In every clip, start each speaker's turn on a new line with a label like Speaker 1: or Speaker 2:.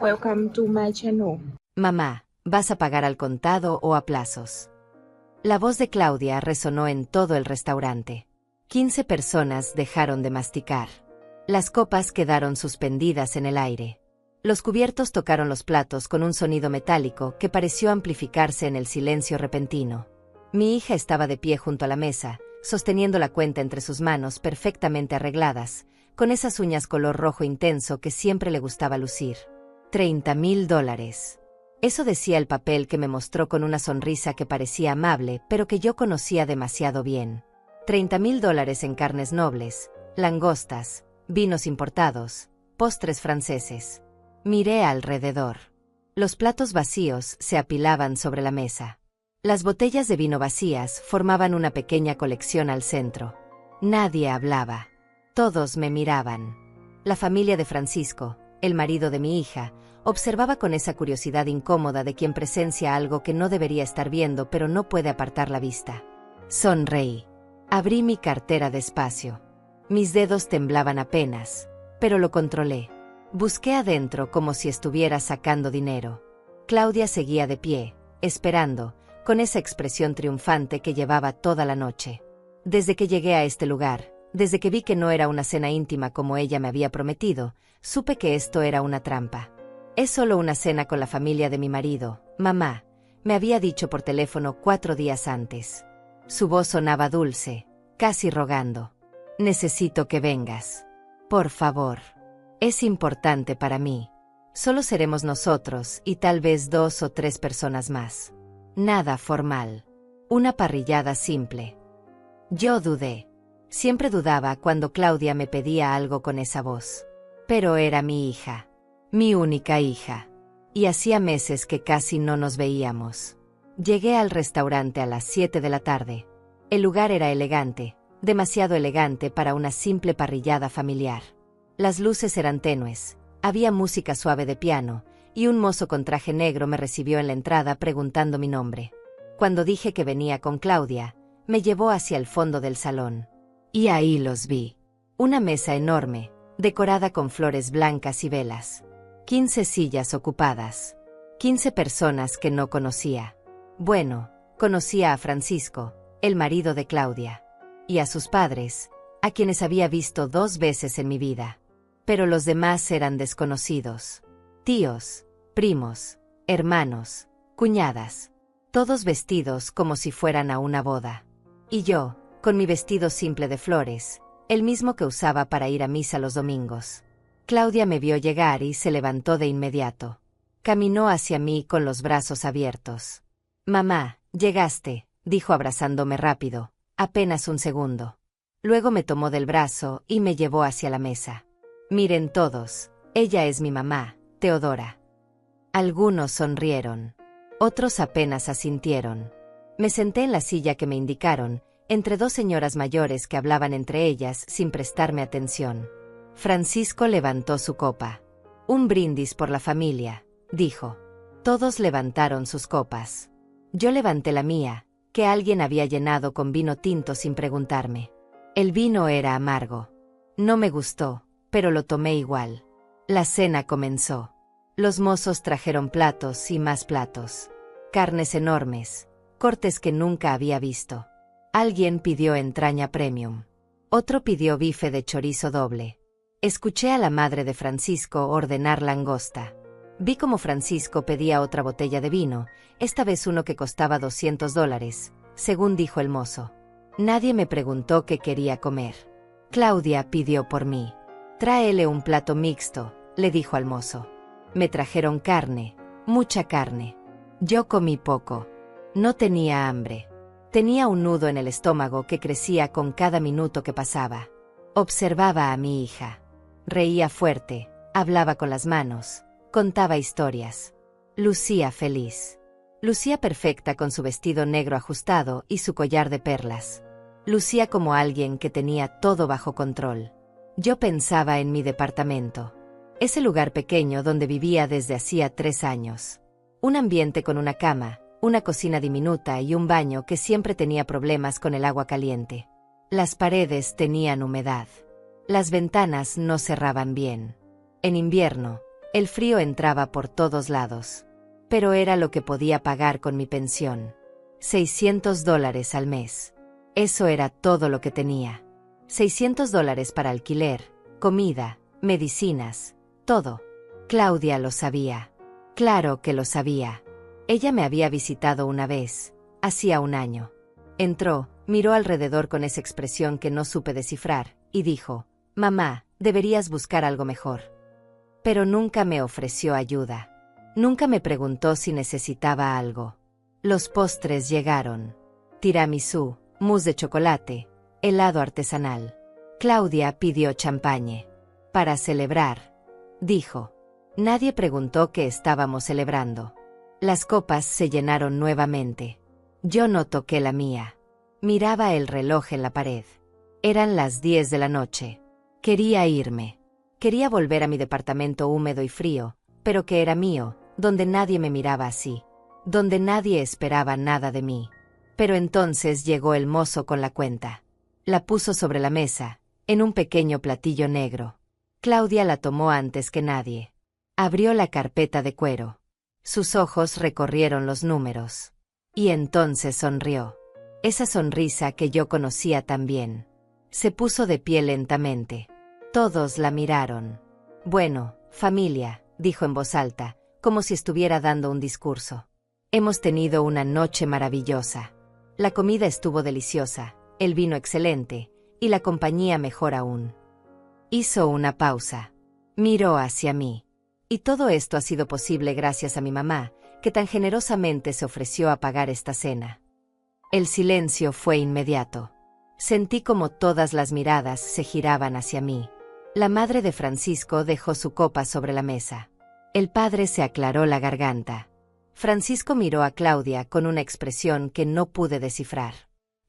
Speaker 1: Welcome to my channel.
Speaker 2: Mamá, ¿vas a pagar al contado o a plazos? La voz de Claudia resonó en todo el restaurante. 15 personas dejaron de masticar. Las copas quedaron suspendidas en el aire. Los cubiertos tocaron los platos con un sonido metálico que pareció amplificarse en el silencio repentino. Mi hija estaba de pie junto a la mesa, sosteniendo la cuenta entre sus manos perfectamente arregladas, con esas uñas color rojo intenso que siempre le gustaba lucir. $30,000. Eso decía el papel que me mostró con una sonrisa que parecía amable, pero que yo conocía demasiado bien. $30,000 en carnes nobles, langostas, vinos importados, postres franceses. Miré alrededor. Los platos vacíos se apilaban sobre la mesa. Las botellas de vino vacías formaban una pequeña colección al centro. Nadie hablaba. Todos me miraban. La familia de Francisco, el marido de mi hija, observaba con esa curiosidad incómoda de quien presencia algo que no debería estar viendo pero no puede apartar la vista. Sonreí. Abrí mi cartera despacio. Mis dedos temblaban apenas, pero lo controlé. Busqué adentro como si estuviera sacando dinero. Claudia seguía de pie, esperando, con esa expresión triunfante que llevaba toda la noche. Desde que llegué a este lugar, desde que vi que no era una cena íntima como ella me había prometido, supe que esto era una trampa. Es solo una cena con la familia de mi marido, mamá, me había dicho por teléfono 4 días antes. Su voz sonaba dulce, casi rogando. Necesito que vengas. Por favor. Es importante para mí. Solo seremos nosotros y tal vez 2 o 3 personas más. Nada formal. Una parrillada simple. Yo dudé. Siempre dudaba cuando Claudia me pedía algo con esa voz. Pero era mi hija. Mi única hija. Y hacía meses que casi no nos veíamos. Llegué al restaurante a las 7 de la tarde. El lugar era elegante, demasiado elegante para una simple parrillada familiar. Las luces eran tenues, había música suave de piano, y un mozo con traje negro me recibió en la entrada preguntando mi nombre. Cuando dije que venía con Claudia, me llevó hacia el fondo del salón. Y ahí los vi. Una mesa enorme, decorada con flores blancas y velas. 15 sillas ocupadas. 15 personas que no conocía. Bueno, conocía a Francisco, el marido de Claudia. Y a sus padres, a quienes había visto 2 veces en mi vida. Pero los demás eran desconocidos. Tíos, primos, hermanos, cuñadas. Todos vestidos como si fueran a una boda. Y yo, con mi vestido simple de flores, el mismo que usaba para ir a misa los domingos. Claudia me vio llegar y se levantó de inmediato. Caminó hacia mí con los brazos abiertos. «Mamá, llegaste», dijo abrazándome rápido, apenas un segundo. Luego me tomó del brazo y me llevó hacia la mesa. «Miren todos, ella es mi mamá, Teodora». Algunos sonrieron. Otros apenas asintieron. Me senté en la silla que me indicaron, entre 2 señoras mayores que hablaban entre ellas sin prestarme atención. Francisco levantó su copa. «Un brindis por la familia», dijo. Todos levantaron sus copas. Yo levanté la mía, que alguien había llenado con vino tinto sin preguntarme. El vino era amargo. No me gustó, pero lo tomé igual. La cena comenzó. Los mozos trajeron platos y más platos. Carnes enormes, cortes que nunca había visto. Alguien pidió entraña premium. Otro pidió bife de chorizo doble. Escuché a la madre de Francisco ordenar langosta. Vi cómo Francisco pedía otra botella de vino, esta vez uno que costaba $200, según dijo el mozo. Nadie me preguntó qué quería comer. Claudia pidió por mí. «Tráele un plato mixto», le dijo al mozo. Me trajeron carne, mucha carne. Yo comí poco. No tenía hambre. Tenía un nudo en el estómago que crecía con cada minuto que pasaba. Observaba a mi hija. Reía fuerte, hablaba con las manos, contaba historias. Lucía feliz. Lucía perfecta con su vestido negro ajustado y su collar de perlas. Lucía como alguien que tenía todo bajo control. Yo pensaba en mi departamento. Ese lugar pequeño donde vivía desde hacía 3 años. Un ambiente con una cama, una cocina diminuta y un baño que siempre tenía problemas con el agua caliente. Las paredes tenían humedad. Las ventanas no cerraban bien. En invierno, El frío entraba por todos lados. Pero era lo que podía pagar con mi pensión. $600 al mes. Eso era todo lo que tenía. $600 para alquiler, comida, medicinas, todo. Claudia lo sabía. Claro que lo sabía. Ella me había visitado una vez, hacía un año. Entró, miró alrededor con esa expresión que no supe descifrar, y dijo: «Mamá, deberías buscar algo mejor». Pero nunca me ofreció ayuda. Nunca me preguntó si necesitaba algo. Los postres llegaron. Tiramisú, mousse de chocolate, helado artesanal. Claudia pidió champagne. Para celebrar, dijo. Nadie preguntó qué estábamos celebrando. Las copas se llenaron nuevamente. Yo no toqué la mía. Miraba el reloj en la pared. Eran las 10 de la noche. Quería irme. Quería volver a mi departamento húmedo y frío, pero que era mío, donde nadie me miraba así, donde nadie esperaba nada de mí. Pero entonces llegó el mozo con la cuenta. La puso sobre la mesa, en un pequeño platillo negro. Claudia la tomó antes que nadie. Abrió la carpeta de cuero. Sus ojos recorrieron los números. Y entonces sonrió. Esa sonrisa que yo conocía tan bien. Se puso de pie lentamente. Todos la miraron. «Bueno, familia», dijo en voz alta, como si estuviera dando un discurso. «Hemos tenido una noche maravillosa. La comida estuvo deliciosa, el vino excelente, y la compañía mejor aún». Hizo una pausa. Miró hacia mí. «Y todo esto ha sido posible gracias a mi mamá, que tan generosamente se ofreció a pagar esta cena». El silencio fue inmediato. Sentí como todas las miradas se giraban hacia mí. La madre de Francisco dejó su copa sobre la mesa. El padre se aclaró la garganta. Francisco miró a Claudia con una expresión que no pude descifrar.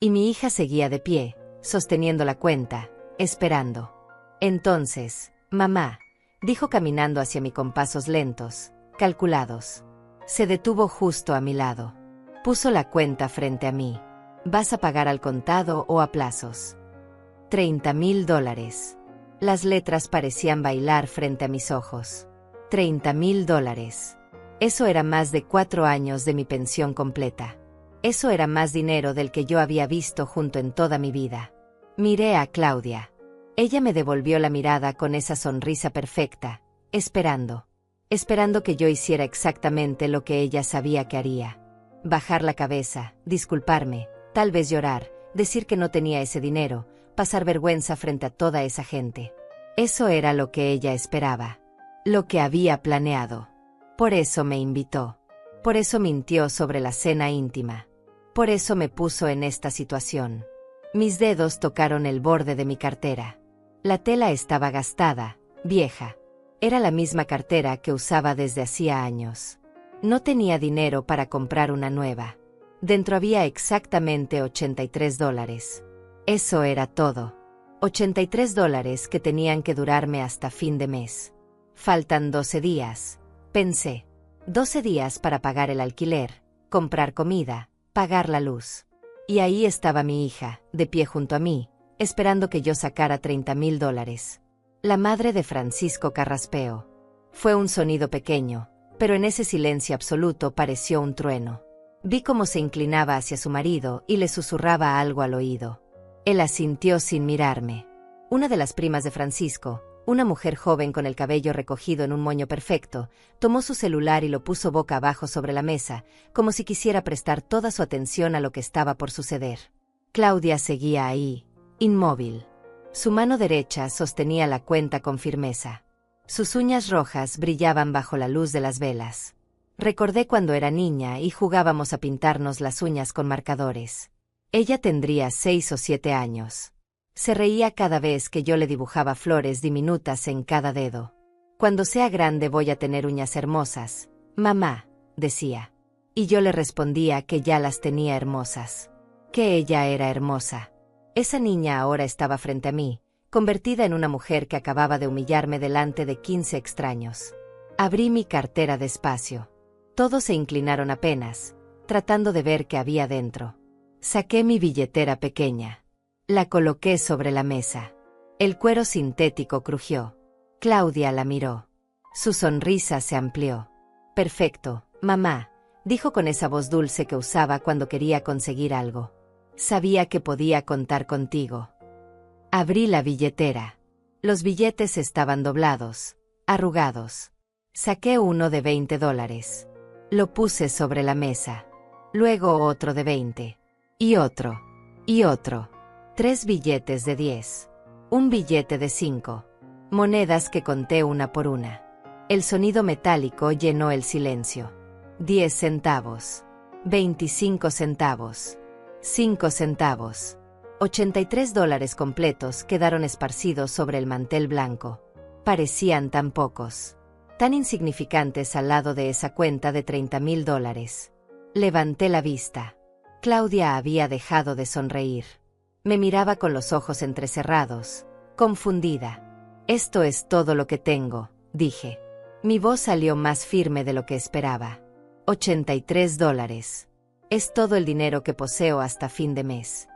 Speaker 2: Y mi hija seguía de pie, sosteniendo la cuenta, esperando. «Entonces, mamá», dijo caminando hacia mí con pasos lentos, calculados. Se detuvo justo a mi lado. Puso la cuenta frente a mí. «¿Vas a pagar al contado o a plazos?» $30,000. Las letras parecían bailar frente a mis ojos. $30,000. Eso era más de 4 años de mi pensión completa. Eso era más dinero del que yo había visto junto en toda mi vida. Miré a Claudia. Ella me devolvió la mirada con esa sonrisa perfecta, esperando. Esperando que yo hiciera exactamente lo que ella sabía que haría. Bajar la cabeza, disculparme, tal vez llorar, decir que no tenía ese dinero, pasar vergüenza frente a toda esa gente. Eso era lo que ella esperaba. Lo que había planeado. Por eso me invitó. Por eso mintió sobre la cena íntima. Por eso me puso en esta situación. Mis dedos tocaron el borde de mi cartera. La tela estaba gastada, vieja. Era la misma cartera que usaba desde hacía años. No tenía dinero para comprar una nueva. Dentro había exactamente $83. Eso era todo. $83 que tenían que durarme hasta fin de mes. Faltan 12 días, pensé. 12 días para pagar el alquiler, comprar comida, pagar la luz. Y ahí estaba mi hija, de pie junto a mí, esperando que yo sacara $30,000. La madre de Francisco carraspeó. Fue un sonido pequeño, pero en ese silencio absoluto pareció un trueno. Vi cómo se inclinaba hacia su marido y le susurraba algo al oído. Él asintió sin mirarme. Una de las primas de Francisco, una mujer joven con el cabello recogido en un moño perfecto, tomó su celular y lo puso boca abajo sobre la mesa, como si quisiera prestar toda su atención a lo que estaba por suceder. Claudia seguía ahí, inmóvil. Su mano derecha sostenía la cuenta con firmeza. Sus uñas rojas brillaban bajo la luz de las velas. Recordé cuando era niña y jugábamos a pintarnos las uñas con marcadores. Ella tendría 6 o 7 años. Se reía cada vez que yo le dibujaba flores diminutas en cada dedo. «Cuando sea grande voy a tener uñas hermosas, mamá», decía. Y yo le respondía que ya las tenía hermosas. Que ella era hermosa. Esa niña ahora estaba frente a mí, convertida en una mujer que acababa de humillarme delante de 15 extraños. Abrí mi cartera despacio. Todos se inclinaron apenas, tratando de ver qué había dentro. Saqué mi billetera pequeña. La coloqué sobre la mesa. El cuero sintético crujió. Claudia la miró. Su sonrisa se amplió. Perfecto, mamá, dijo con esa voz dulce que usaba cuando quería conseguir algo. Sabía que podía contar contigo. Abrí la billetera. Los billetes estaban doblados, arrugados. Saqué uno de $20. Lo puse sobre la mesa. Luego otro de 20. Y otro. Y otro. 3 billetes de 10. Un billete de 5. Monedas que conté una por una. El sonido metálico llenó el silencio. 10 centavos. 25 centavos. 5 centavos. $83 completos quedaron esparcidos sobre el mantel blanco. Parecían tan pocos. Tan insignificantes al lado de esa cuenta de $30,000. Levanté la vista. Claudia había dejado de sonreír. Me miraba con los ojos entrecerrados, confundida. Esto es todo lo que tengo, dije. Mi voz salió más firme de lo que esperaba. $83. Es todo el dinero que poseo hasta fin de mes.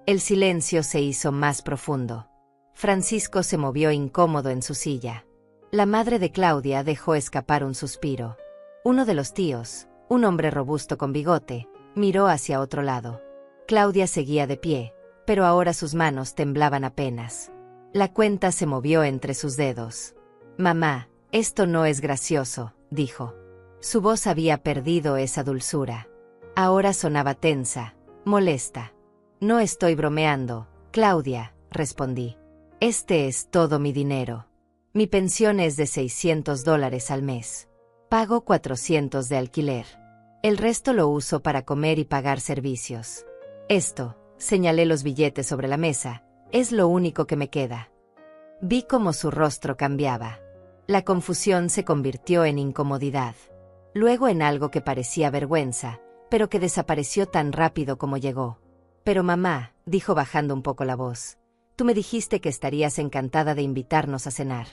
Speaker 2: El silencio se hizo más profundo. Francisco se movió incómodo en su silla. La madre de Claudia dejó escapar un suspiro. Uno de los tíos, un hombre robusto con bigote, miró hacia otro lado. Claudia seguía de pie, pero ahora sus manos temblaban apenas. La cuenta se movió entre sus dedos. Mamá, esto no es gracioso, dijo. Su voz había perdido esa dulzura. Ahora sonaba tensa, molesta. No estoy bromeando, Claudia, respondí. Este es todo mi dinero. Mi pensión es de $600 al mes. Pago 400 de alquiler. El resto lo uso para comer y pagar servicios. Esto, señalé los billetes sobre la mesa, es lo único que me queda. Vi cómo su rostro cambiaba. La confusión se convirtió en incomodidad. Luego en algo que parecía vergüenza, pero que desapareció tan rápido como llegó. Pero mamá, dijo bajando un poco la voz, tú me dijiste que estarías encantada de invitarnos a cenar.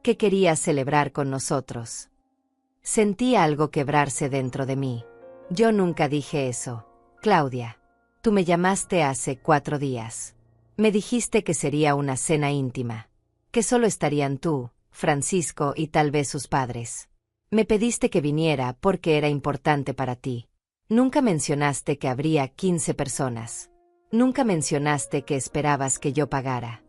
Speaker 2: Que querías celebrar con nosotros. Sentí algo quebrarse dentro de mí. Yo nunca dije eso, Claudia. Tú me llamaste hace 4 días. Me dijiste que sería una cena íntima. Que solo estarían tú, Francisco y tal vez sus padres. Me pediste que viniera porque era importante para ti. Nunca mencionaste que habría 15 personas. Nunca mencionaste que esperabas que yo pagara.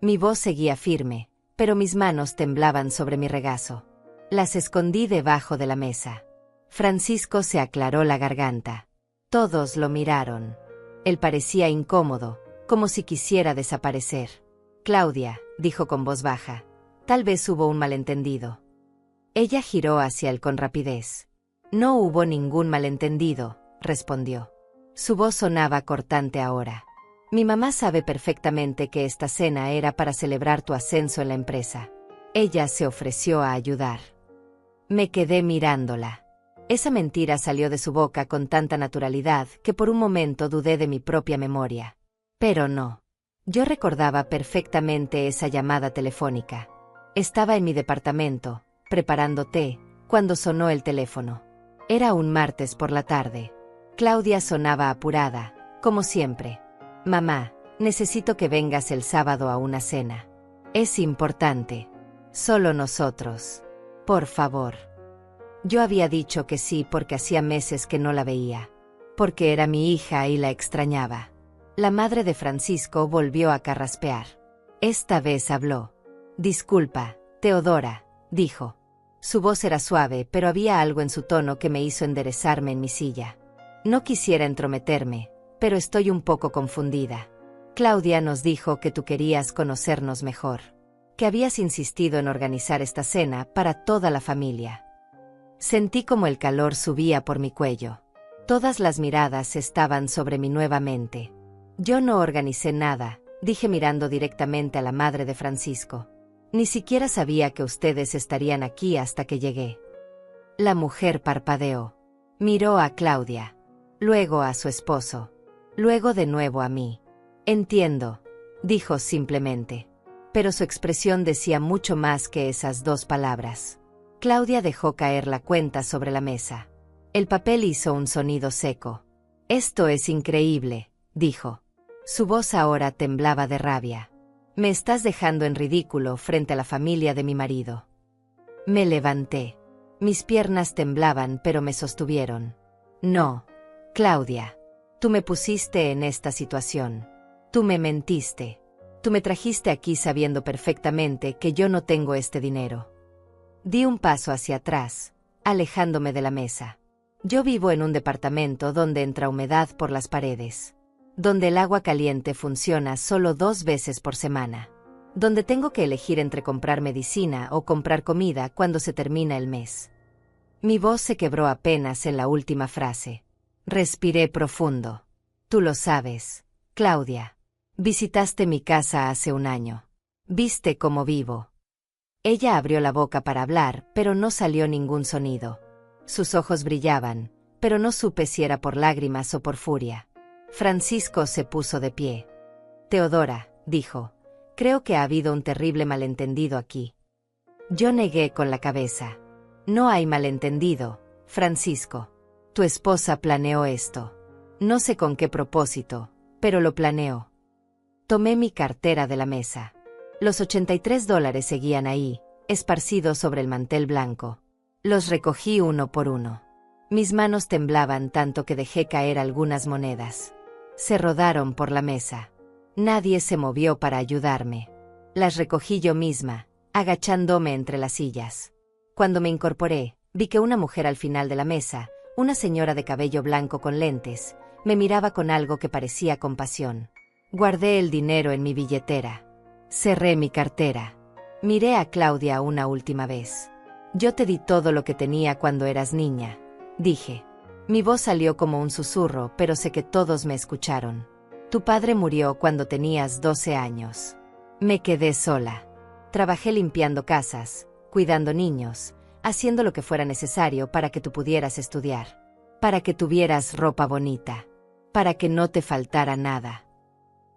Speaker 2: Mi voz seguía firme, pero mis manos temblaban sobre mi regazo. Las escondí debajo de la mesa. Francisco se aclaró la garganta. Todos lo miraron. Él parecía incómodo, como si quisiera desaparecer. Claudia, dijo con voz baja, tal vez hubo un malentendido. Ella giró hacia él con rapidez. No hubo ningún malentendido, respondió. Su voz sonaba cortante ahora. Mi mamá sabe perfectamente que esta cena era para celebrar tu ascenso en la empresa. Ella se ofreció a ayudar. Me quedé mirándola. Esa mentira salió de su boca con tanta naturalidad que por un momento dudé de mi propia memoria. Pero no. Yo recordaba perfectamente esa llamada telefónica. Estaba en mi departamento, preparando té, cuando sonó el teléfono. Era un martes por la tarde. Claudia sonaba apurada, como siempre. Mamá, necesito que vengas el sábado a una cena. Es importante. Solo nosotros. Por favor. Yo había dicho que sí porque hacía meses que no la veía. Porque era mi hija y la extrañaba. La madre de Francisco volvió a carraspear. Esta vez habló. Disculpa, Teodora, dijo. Su voz era suave, pero había algo en su tono que me hizo enderezarme en mi silla. No quisiera entrometerme, pero estoy un poco confundida. Claudia nos dijo que tú querías conocernos mejor. Que habías insistido en organizar esta cena para toda la familia. Sentí como el calor subía por mi cuello. Todas las miradas estaban sobre mí nuevamente. Yo no organicé nada, dije mirando directamente a la madre de Francisco. Ni siquiera sabía que ustedes estarían aquí hasta que llegué. La mujer parpadeó. Miró a Claudia. Luego a su esposo. Luego de nuevo a mí. Entiendo, dijo simplemente. Pero su expresión decía mucho más que esas 2 palabras. Claudia dejó caer la cuenta sobre la mesa. El papel hizo un sonido seco. Esto es increíble, dijo. Su voz ahora temblaba de rabia. Me estás dejando en ridículo frente a la familia de mi marido. Me levanté. Mis piernas temblaban, pero me sostuvieron. No, Claudia. Tú me pusiste en esta situación. Tú me mentiste. Tú me trajiste aquí sabiendo perfectamente que yo no tengo este dinero. Di un paso hacia atrás, alejándome de la mesa. Yo vivo en un departamento donde entra humedad por las paredes, donde el agua caliente funciona solo 2 veces por semana, donde tengo que elegir entre comprar medicina o comprar comida cuando se termina el mes. Mi voz se quebró apenas en la última frase. Respiré profundo. Tú lo sabes, Claudia. Visitaste mi casa hace un año. Viste cómo vivo. Ella abrió la boca para hablar, pero no salió ningún sonido. Sus ojos brillaban, pero no supe si era por lágrimas o por furia. Francisco se puso de pie. Teodora, dijo, creo que ha habido un terrible malentendido aquí. Yo negué con la cabeza. No hay malentendido, Francisco. Tu esposa planeó esto. No sé con qué propósito, pero lo planeó. Tomé mi cartera de la mesa. Los $83 seguían ahí, esparcidos sobre el mantel blanco. Los recogí uno por uno. Mis manos temblaban tanto que dejé caer algunas monedas. Se rodaron por la mesa. Nadie se movió para ayudarme. Las recogí yo misma, agachándome entre las sillas. Cuando me incorporé, vi que una mujer al final de la mesa, una señora de cabello blanco con lentes, me miraba con algo que parecía compasión. Guardé el dinero en mi billetera. Cerré mi cartera. Miré a Claudia una última vez. Yo te di todo lo que tenía cuando eras niña, dije. Mi voz salió como un susurro, pero sé que todos me escucharon. Tu padre murió cuando tenías 12 años. Me quedé sola. Trabajé limpiando casas, cuidando niños, haciendo lo que fuera necesario para que tú pudieras estudiar, para que tuvieras ropa bonita, para que no te faltara nada.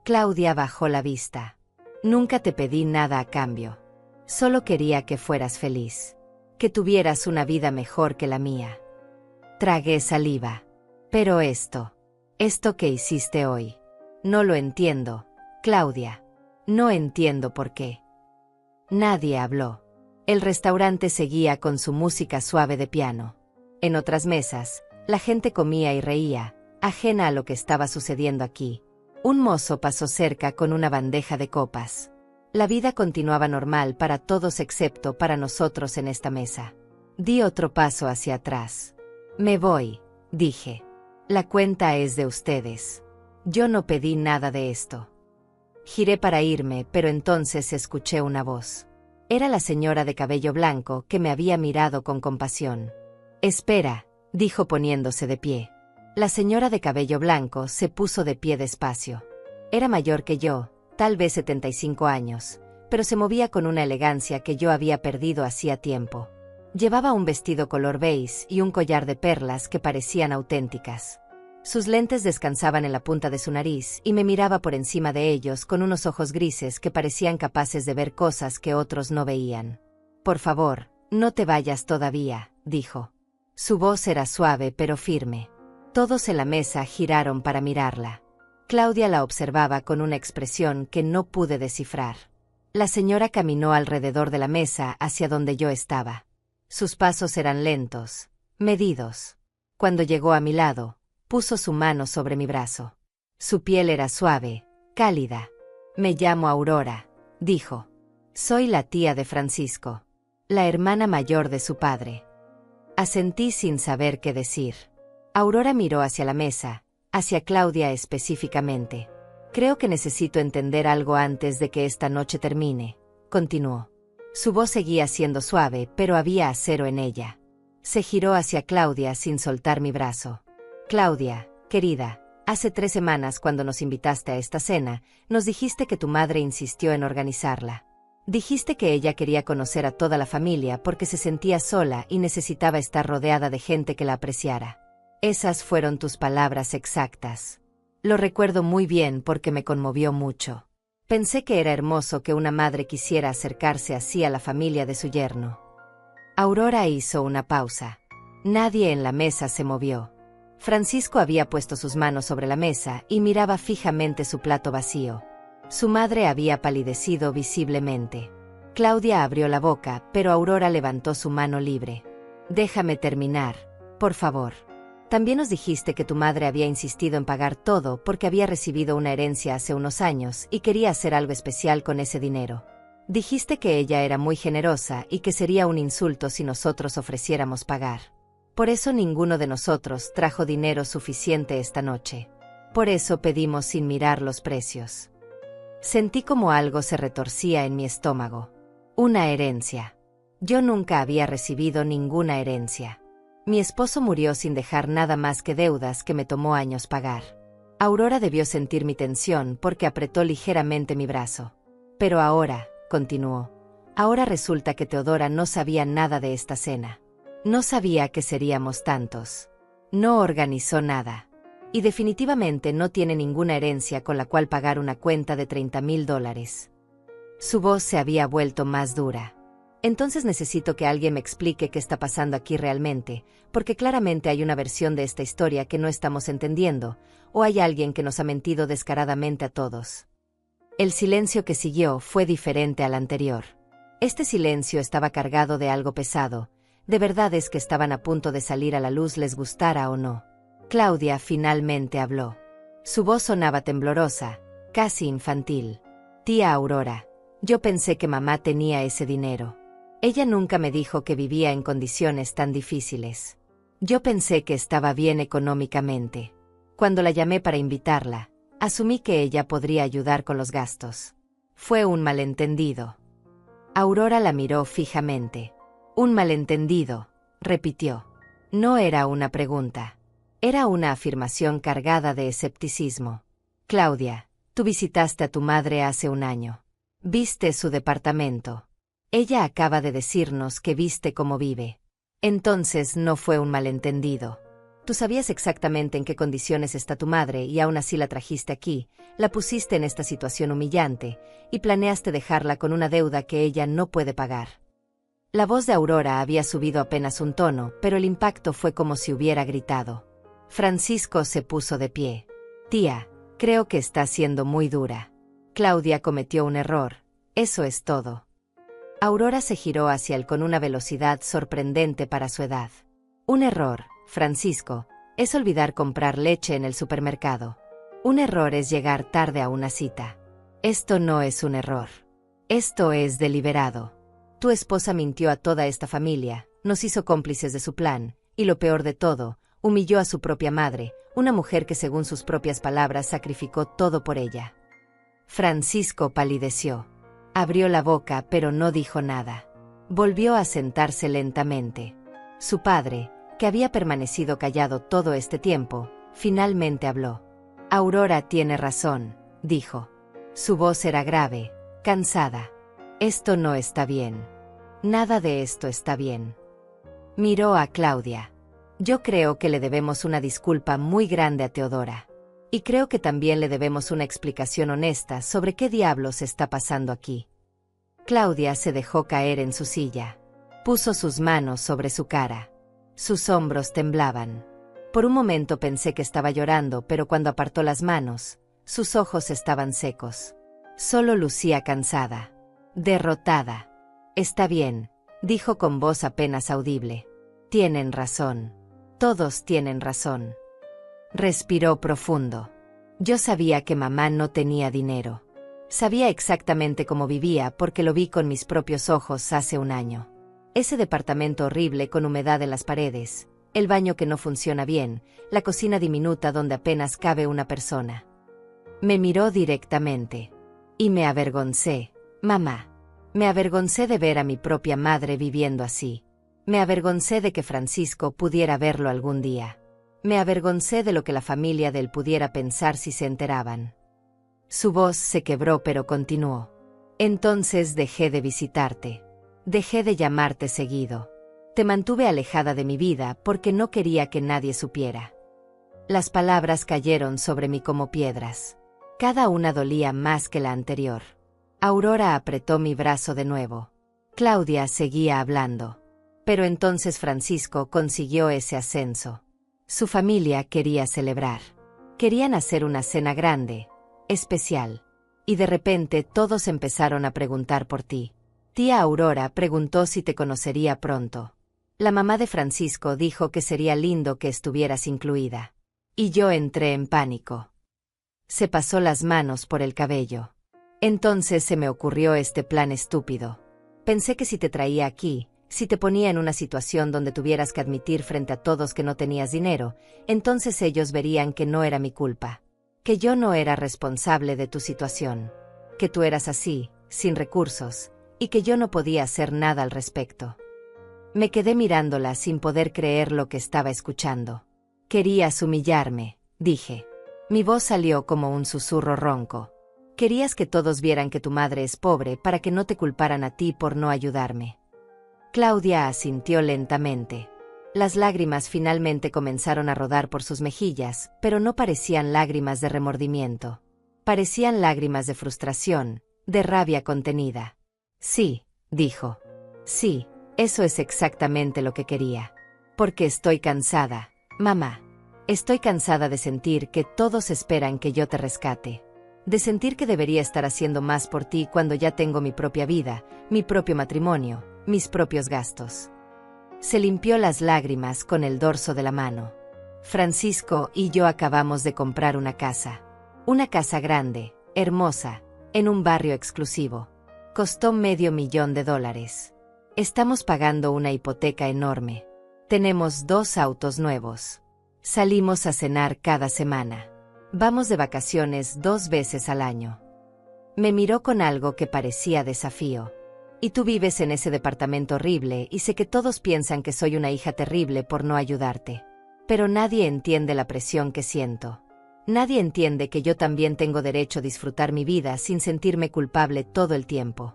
Speaker 2: Claudia bajó la vista. Nunca te pedí nada a cambio. Solo quería que fueras feliz, que tuvieras una vida mejor que la mía. Tragué saliva. Pero esto que hiciste hoy, no lo entiendo, Claudia. No entiendo por qué. Nadie habló. El restaurante seguía con su música suave de piano. En otras mesas, la gente comía y reía, ajena a lo que estaba sucediendo aquí. Un mozo pasó cerca con una bandeja de copas. La vida continuaba normal para todos excepto para nosotros en esta mesa. Di otro paso hacia atrás. Me voy, dije. La cuenta es de ustedes. Yo no pedí nada de esto. Giré para irme, pero entonces escuché una voz. Era la señora de cabello blanco que me había mirado con compasión. Espera, dijo poniéndose de pie. La señora de cabello blanco se puso de pie despacio. Era mayor que yo, tal vez 75 años, pero se movía con una elegancia que yo había perdido hacía tiempo. Llevaba un vestido color beige y un collar de perlas que parecían auténticas. Sus lentes descansaban en la punta de su nariz y me miraba por encima de ellos con unos ojos grises que parecían capaces de ver cosas que otros no veían. Por favor, no te vayas todavía, dijo. Su voz era suave pero firme. Todos en la mesa giraron para mirarla. Claudia la observaba con una expresión que no pude descifrar. La señora caminó alrededor de la mesa hacia donde yo estaba. Sus pasos eran lentos, medidos. Cuando llegó a mi lado, puso su mano sobre mi brazo. Su piel era suave, cálida. Me llamo Aurora, dijo. Soy la tía de Francisco, la hermana mayor de su padre. Asentí sin saber qué decir. Aurora miró hacia la mesa, hacia Claudia específicamente. Creo que necesito entender algo antes de que esta noche termine, continuó. Su voz seguía siendo suave, pero había acero en ella. Se giró hacia Claudia sin soltar mi brazo. Claudia, querida, hace 3 semanas cuando nos invitaste a esta cena, nos dijiste que tu madre insistió en organizarla. Dijiste que ella quería conocer a toda la familia porque se sentía sola y necesitaba estar rodeada de gente que la apreciara. Esas fueron tus palabras exactas. Lo recuerdo muy bien porque me conmovió mucho. Pensé que era hermoso que una madre quisiera acercarse así a la familia de su yerno. Aurora hizo una pausa. Nadie en la mesa se movió. Francisco había puesto sus manos sobre la mesa y miraba fijamente su plato vacío. Su madre había palidecido visiblemente. Claudia abrió la boca, pero Aurora levantó su mano libre. Déjame terminar, por favor. También nos dijiste que tu madre había insistido en pagar todo porque había recibido una herencia hace unos años y quería hacer algo especial con ese dinero. Dijiste que ella era muy generosa y que sería un insulto si nosotros ofreciéramos pagar. Por eso ninguno de nosotros trajo dinero suficiente esta noche. Por eso pedimos sin mirar los precios. Sentí como algo se retorcía en mi estómago. Una herencia. Yo nunca había recibido ninguna herencia. Mi esposo murió sin dejar nada más que deudas que me tomó años pagar. Aurora debió sentir mi tensión porque apretó ligeramente mi brazo. Pero ahora, continuó, ahora resulta que Teodora no sabía nada de esta cena. No sabía que seríamos tantos. No organizó nada. Y definitivamente no tiene ninguna herencia con la cual pagar una cuenta de $30,000. Su voz se había vuelto más dura. Entonces necesito que alguien me explique qué está pasando aquí realmente, porque claramente hay una versión de esta historia que no estamos entendiendo, o hay alguien que nos ha mentido descaradamente a todos. El silencio que siguió fue diferente al anterior. Este silencio estaba cargado de algo pesado, de verdades que estaban a punto de salir a la luz les gustara o no. Claudia finalmente habló. Su voz sonaba temblorosa, casi infantil. Tía Aurora, yo pensé que mamá tenía ese dinero. Ella nunca me dijo que vivía en condiciones tan difíciles. Yo pensé que estaba bien económicamente. Cuando la llamé para invitarla, asumí que ella podría ayudar con los gastos. Fue un malentendido. Aurora la miró fijamente. Un malentendido, repitió. No era una pregunta. Era una afirmación cargada de escepticismo. Claudia, tú visitaste a tu madre hace un año. Viste su departamento. Ella acaba de decirnos que viste cómo vive. Entonces no fue un malentendido. Tú sabías exactamente en qué condiciones está tu madre y aún así la trajiste aquí, la pusiste en esta situación humillante, y planeaste dejarla con una deuda que ella no puede pagar. La voz de Aurora había subido apenas un tono, pero el impacto fue como si hubiera gritado. Francisco se puso de pie. Tía, creo que está siendo muy dura. Claudia cometió un error, eso es todo. Aurora se giró hacia él con una velocidad sorprendente para su edad. Un error, Francisco, es olvidar comprar leche en el supermercado. Un error es llegar tarde a una cita. Esto no es un error. Esto es deliberado. Tu esposa mintió a toda esta familia, nos hizo cómplices de su plan, y lo peor de todo, humilló a su propia madre, una mujer que según sus propias palabras sacrificó todo por ella. Francisco palideció. Abrió la boca pero no dijo nada. Volvió a sentarse lentamente. Su padre, que había permanecido callado todo este tiempo, finalmente habló. Aurora tiene razón, dijo. Su voz era grave, cansada. Esto no está bien. Nada de esto está bien. Miró a Claudia. Yo creo que le debemos una disculpa muy grande a Teodora. Y creo que también le debemos una explicación honesta sobre qué diablos está pasando aquí. Claudia se dejó caer en su silla. Puso sus manos sobre su cara. Sus hombros temblaban. Por un momento pensé que estaba llorando, pero cuando apartó las manos, sus ojos estaban secos. Solo lucía cansada. Derrotada. Está bien, dijo con voz apenas audible. Tienen razón. Todos tienen razón. Respiró profundo. Yo sabía que mamá no tenía dinero. Sabía exactamente cómo vivía porque lo vi con mis propios ojos hace un año. Ese departamento horrible con humedad en las paredes, el baño que no funciona bien, la cocina diminuta donde apenas cabe una persona. Me miró directamente. Y me avergoncé, mamá. Me avergoncé de ver a mi propia madre viviendo así. Me avergoncé de que Francisco pudiera verlo algún día. Me avergoncé de lo que la familia de él pudiera pensar si se enteraban. Su voz se quebró pero continuó. Entonces dejé de visitarte. Dejé de llamarte seguido. Te mantuve alejada de mi vida porque no quería que nadie supiera. Las palabras cayeron sobre mí como piedras. Cada una dolía más que la anterior. Aurora apretó mi brazo de nuevo. Claudia seguía hablando. Pero entonces Francisco consiguió ese ascenso. Su familia quería celebrar. Querían hacer una cena grande, especial. Y de repente todos empezaron a preguntar por ti. Tía Aurora preguntó si te conocería pronto. La mamá de Francisco dijo que sería lindo que estuvieras incluida. Y yo entré en pánico. Se pasó las manos por el cabello. Entonces se me ocurrió este plan estúpido. Pensé que si te traía aquí, si te ponía en una situación donde tuvieras que admitir frente a todos que no tenías dinero, entonces ellos verían que no era mi culpa. Que yo no era responsable de tu situación. Que tú eras así, sin recursos, y que yo no podía hacer nada al respecto. Me quedé mirándola sin poder creer lo que estaba escuchando. Querías humillarme, dije. Mi voz salió como un susurro ronco. Querías que todos vieran que tu madre es pobre para que no te culparan a ti por no ayudarme. Claudia asintió lentamente. Las lágrimas finalmente comenzaron a rodar por sus mejillas, pero no parecían lágrimas de remordimiento. Parecían lágrimas de frustración, de rabia contenida. Sí, dijo. Sí, eso es exactamente lo que quería. Porque estoy cansada, mamá. Estoy cansada de sentir que todos esperan que yo te rescate. De sentir que debería estar haciendo más por ti cuando ya tengo mi propia vida, mi propio matrimonio, mis propios gastos. Se limpió las lágrimas con el dorso de la mano. Francisco y yo acabamos de comprar una casa. Una casa grande, hermosa, en un barrio exclusivo. Costó $500,000. Estamos pagando una hipoteca enorme. Tenemos 2 autos nuevos. Salimos a cenar cada semana. Vamos de vacaciones 2 veces al año. Me miró con algo que parecía desafío. Y tú vives en ese departamento horrible y sé que todos piensan que soy una hija terrible por no ayudarte. Pero nadie entiende la presión que siento. Nadie entiende que yo también tengo derecho a disfrutar mi vida sin sentirme culpable todo el tiempo.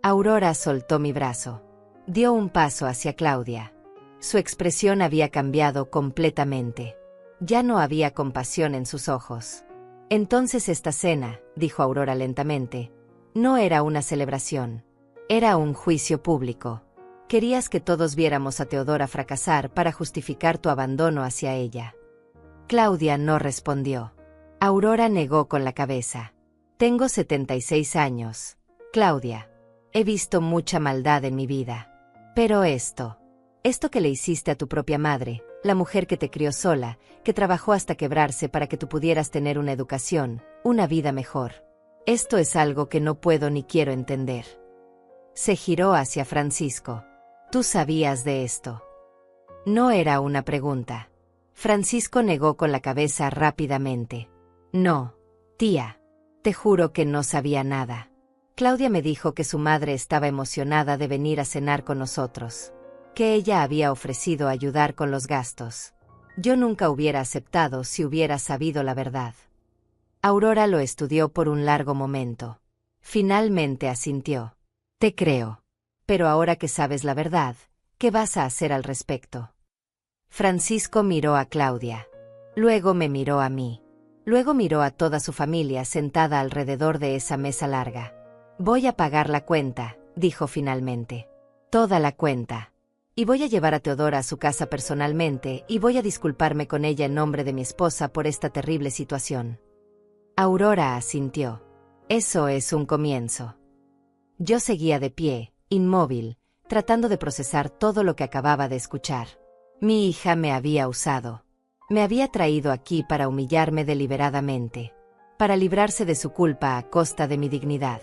Speaker 2: Aurora soltó mi brazo. Dio un paso hacia Claudia. Su expresión había cambiado completamente. Ya no había compasión en sus ojos. Entonces esta cena, dijo Aurora lentamente, no era una celebración. Era un juicio público. Querías que todos viéramos a Teodora fracasar para justificar tu abandono hacia ella. Claudia no respondió. Aurora negó con la cabeza. Tengo 76 años, Claudia. He visto mucha maldad en mi vida. Pero esto que le hiciste a tu propia madre, la mujer que te crió sola, que trabajó hasta quebrarse para que tú pudieras tener una educación, una vida mejor. Esto es algo que no puedo ni quiero entender. Se giró hacia Francisco. ¿Tú sabías de esto? No era una pregunta. Francisco negó con la cabeza rápidamente. No, tía. Te juro que no sabía nada. Claudia me dijo que su madre estaba emocionada de venir a cenar con nosotros. Que ella había ofrecido ayudar con los gastos. Yo nunca hubiera aceptado si hubiera sabido la verdad. Aurora lo estudió por un largo momento. Finalmente asintió. Te creo. Pero ahora que sabes la verdad, ¿qué vas a hacer al respecto? Francisco miró a Claudia. Luego me miró a mí. Luego miró a toda su familia sentada alrededor de esa mesa larga. Voy a pagar la cuenta, dijo finalmente. Toda la cuenta. Y voy a llevar a Teodora a su casa personalmente y voy a disculparme con ella en nombre de mi esposa por esta terrible situación. Aurora asintió. Eso es un comienzo. Yo seguía de pie, inmóvil, tratando de procesar todo lo que acababa de escuchar. Mi hija me había usado. Me había traído aquí para humillarme deliberadamente. Para librarse de su culpa a costa de mi dignidad.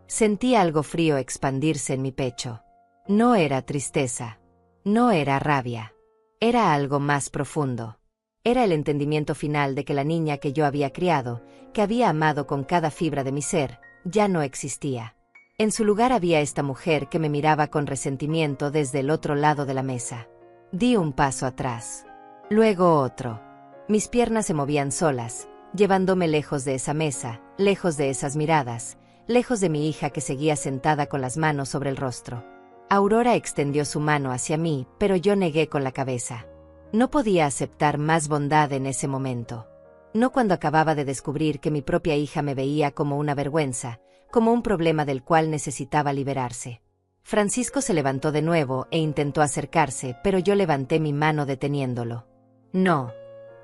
Speaker 2: Sentí algo frío expandirse en mi pecho. No era tristeza. No era rabia. Era algo más profundo. Era el entendimiento final de que la niña que yo había criado, que había amado con cada fibra de mi ser, ya no existía. En su lugar había esta mujer que me miraba con resentimiento desde el otro lado de la mesa. Di un paso atrás. Luego otro. Mis piernas se movían solas, llevándome lejos de esa mesa, lejos de esas miradas, lejos de mi hija que seguía sentada con las manos sobre el rostro. Aurora extendió su mano hacia mí, pero yo negué con la cabeza. No podía aceptar más bondad en ese momento. No cuando acababa de descubrir que mi propia hija me veía como una vergüenza, como un problema del cual necesitaba liberarse. Francisco se levantó de nuevo e intentó acercarse, pero yo levanté mi mano deteniéndolo. No,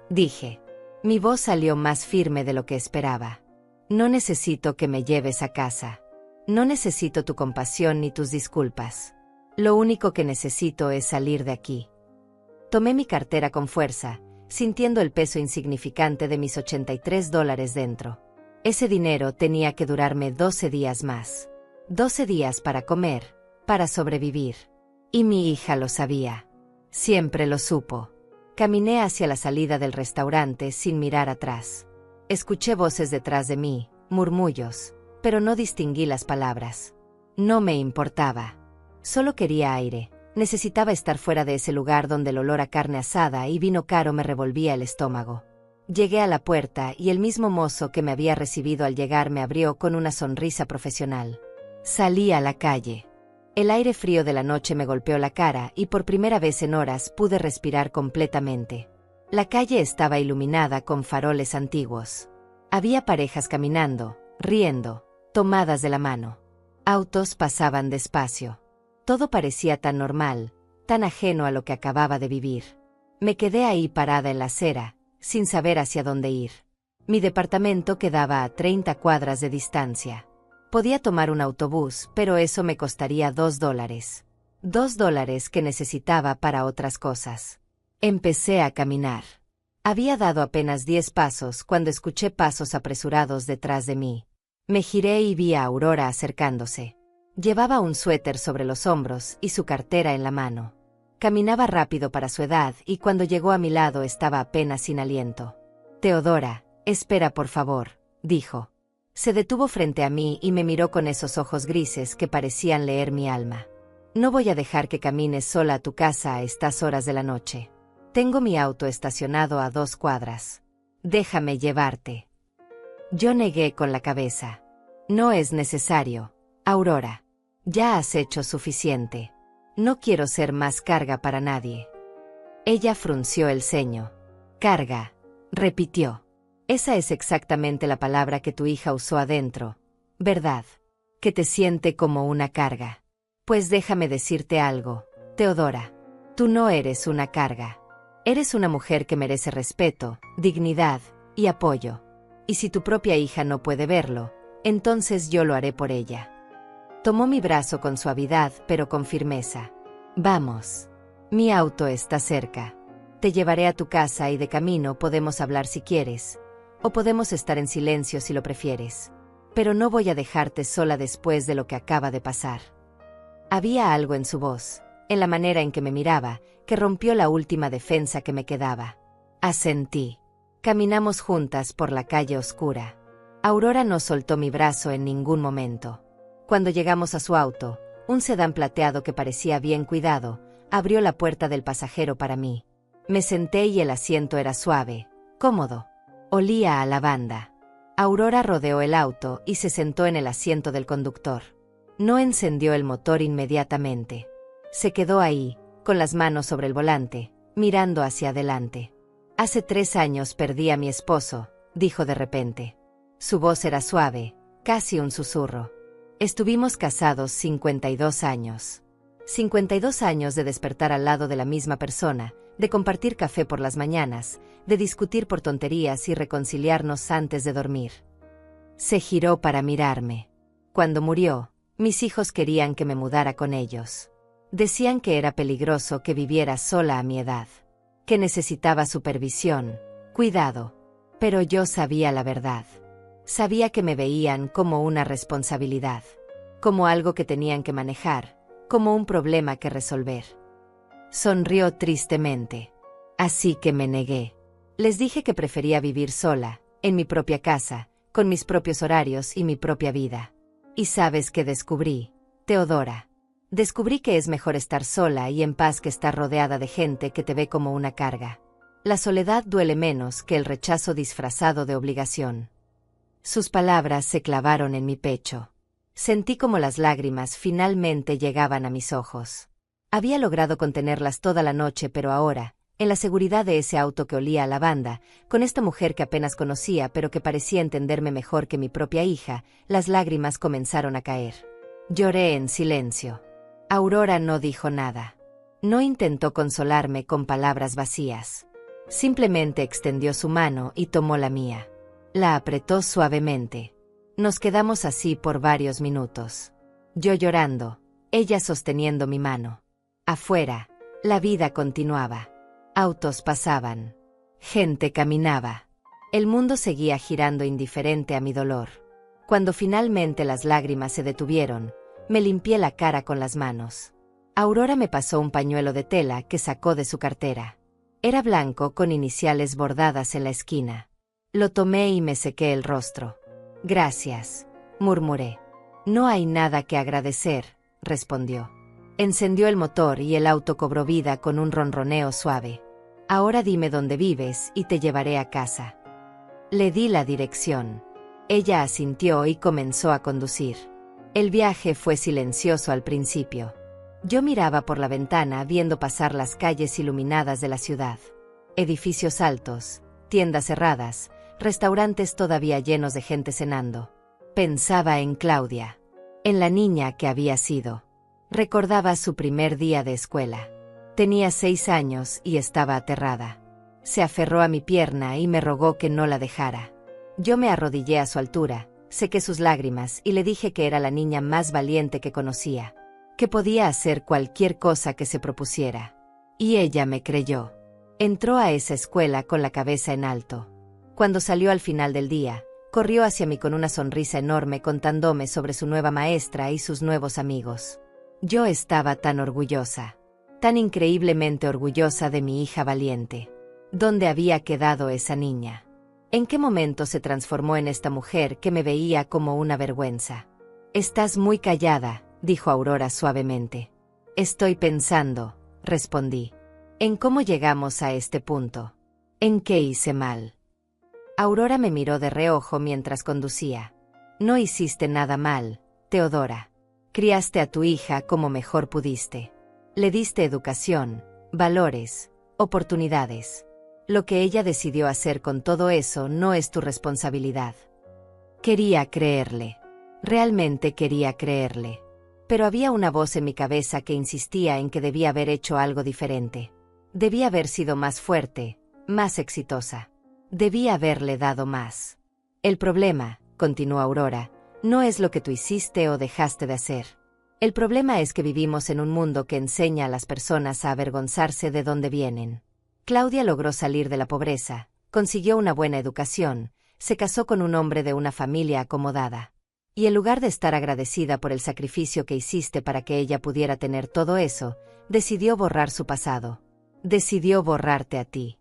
Speaker 2: dije. Mi voz salió más firme de lo que esperaba. No necesito que me lleves a casa. No necesito tu compasión ni tus disculpas. Lo único que necesito es salir de aquí. Tomé mi cartera con fuerza, sintiendo el peso insignificante de mis $83 dentro. Ese dinero tenía que durarme 12 días más. 12 días para comer, para sobrevivir. Y mi hija lo sabía. Siempre lo supo. Caminé hacia la salida del restaurante sin mirar atrás. Escuché voces detrás de mí, murmullos, pero no distinguí las palabras. No me importaba. Solo quería aire. Necesitaba estar fuera de ese lugar donde el olor a carne asada y vino caro me revolvía el estómago. Llegué a la puerta y el mismo mozo que me había recibido al llegar me abrió con una sonrisa profesional. Salí a la calle. El aire frío de la noche me golpeó la cara y por primera vez en horas pude respirar completamente. La calle estaba iluminada con faroles antiguos. Había parejas caminando, riendo, tomadas de la mano. Autos pasaban despacio. Todo parecía tan normal, tan ajeno a lo que acababa de vivir. Me quedé ahí parada en la acera, sin saber hacia dónde ir. Mi departamento quedaba a 30 cuadras de distancia. Podía tomar un autobús, pero eso me costaría $2. $2 que necesitaba para otras cosas. Empecé a caminar. Había dado apenas 10 pasos cuando escuché pasos apresurados detrás de mí. Me giré y vi a Aurora acercándose. Llevaba un suéter sobre los hombros y su cartera en la mano. Caminaba rápido para su edad y cuando llegó a mi lado estaba apenas sin aliento. «Teodora, espera por favor», dijo. Se detuvo frente a mí y me miró con esos ojos grises que parecían leer mi alma. «No voy a dejar que camines sola a tu casa a estas horas de la noche. Tengo mi auto estacionado a 2 cuadras. Déjame llevarte». Yo negué con la cabeza. «No es necesario, Aurora. Ya has hecho suficiente. No quiero ser más carga para nadie». Ella frunció el ceño. «Carga», repitió. «Esa es exactamente la palabra que tu hija usó adentro, ¿verdad? Que te siente como una carga. Pues déjame decirte algo, Teodora. Tú no eres una carga. Eres una mujer que merece respeto, dignidad y apoyo. Y si tu propia hija no puede verlo, entonces yo lo haré por ella». Tomó mi brazo con suavidad, pero con firmeza. «Vamos. Mi auto está cerca. Te llevaré a tu casa y de camino podemos hablar si quieres. O podemos estar en silencio si lo prefieres. Pero no voy a dejarte sola después de lo que acaba de pasar». Había algo en su voz, en la manera en que me miraba, que rompió la última defensa que me quedaba. Asentí. Caminamos juntas por la calle oscura. Aurora no soltó mi brazo en ningún momento. Cuando llegamos a su auto, un sedán plateado que parecía bien cuidado, abrió la puerta del pasajero para mí. Me senté y el asiento era suave, cómodo. Olía a lavanda. Aurora rodeó el auto y se sentó en el asiento del conductor. No encendió el motor inmediatamente. Se quedó ahí, con las manos sobre el volante, mirando hacia adelante. «Hace 3 años perdí a mi esposo», dijo de repente. Su voz era suave, casi un susurro. «Estuvimos casados 52 años. 52 años de despertar al lado de la misma persona, de compartir café por las mañanas, de discutir por tonterías y reconciliarnos antes de dormir». Se giró para mirarme. Cuando murió, mis hijos querían que me mudara con ellos. Decían que era peligroso que viviera sola a mi edad, que necesitaba supervisión, cuidado. Pero yo sabía la verdad. Sabía que me veían como una responsabilidad, como algo que tenían que manejar, como un problema que resolver. Sonrió tristemente. Así que me negué. Les dije que prefería vivir sola, en mi propia casa, con mis propios horarios y mi propia vida. ¿Y sabes qué descubrí, Teodora? Descubrí que es mejor estar sola y en paz que estar rodeada de gente que te ve como una carga. La soledad duele menos que el rechazo disfrazado de obligación. Sus palabras se clavaron en mi pecho. Sentí como las lágrimas finalmente llegaban a mis ojos. Había logrado contenerlas toda la noche, pero ahora, en la seguridad de ese auto que olía a lavanda, con esta mujer que apenas conocía pero que parecía entenderme mejor que mi propia hija, las lágrimas comenzaron a caer. Lloré en silencio. Aurora no dijo nada. No intentó consolarme con palabras vacías. Simplemente extendió su mano y tomó la mía. La apretó suavemente. Nos quedamos así por varios minutos. Yo llorando, ella sosteniendo mi mano. Afuera, la vida continuaba. Autos pasaban. Gente caminaba. El mundo seguía girando indiferente a mi dolor. Cuando finalmente las lágrimas se detuvieron, me limpié la cara con las manos. Aurora me pasó un pañuelo de tela que sacó de su cartera. Era blanco con iniciales bordadas en la esquina. Lo tomé y me sequé el rostro. Gracias, murmuré. No hay nada que agradecer, respondió. Encendió el motor y el auto cobró vida con un ronroneo suave. Ahora dime dónde vives y te llevaré a casa. Le di la dirección. Ella asintió y comenzó a conducir. El viaje fue silencioso al principio. Yo miraba por la ventana viendo pasar las calles iluminadas de la ciudad. Edificios altos, tiendas cerradas, restaurantes todavía llenos de gente cenando. Pensaba en Claudia, en la niña que había sido. Recordaba su primer día de escuela. Tenía 6 años y estaba aterrada. Se aferró a mi pierna y me rogó que no la dejara. Yo me arrodillé a su altura, sequé sus lágrimas y le dije que era la niña más valiente que conocía, que podía hacer cualquier cosa que se propusiera. Y ella me creyó. Entró a esa escuela con la cabeza en alto. Cuando salió al final del día, corrió hacia mí con una sonrisa enorme contándome sobre su nueva maestra y sus nuevos amigos. Yo estaba tan orgullosa, tan increíblemente orgullosa de mi hija valiente. ¿Dónde había quedado esa niña? ¿En qué momento se transformó en esta mujer que me veía como una vergüenza? Estás muy callada, dijo Aurora suavemente. Estoy pensando, respondí, en cómo llegamos a este punto. ¿En qué hice mal? Aurora me miró de reojo mientras conducía. No hiciste nada mal, Teodora. Criaste a tu hija como mejor pudiste. Le diste educación, valores, oportunidades. Lo que ella decidió hacer con todo eso no es tu responsabilidad. Quería creerle. Realmente quería creerle. Pero había una voz en mi cabeza que insistía en que debía haber hecho algo diferente. Debía haber sido más fuerte, más exitosa. Debía haberle dado más. El problema, continuó Aurora, no es lo que tú hiciste o dejaste de hacer. El problema es que vivimos en un mundo que enseña a las personas a avergonzarse de dónde vienen. Claudia logró salir de la pobreza, consiguió una buena educación, se casó con un hombre de una familia acomodada. Y en lugar de estar agradecida por el sacrificio que hiciste para que ella pudiera tener todo eso, decidió borrar su pasado. Decidió borrarte a ti.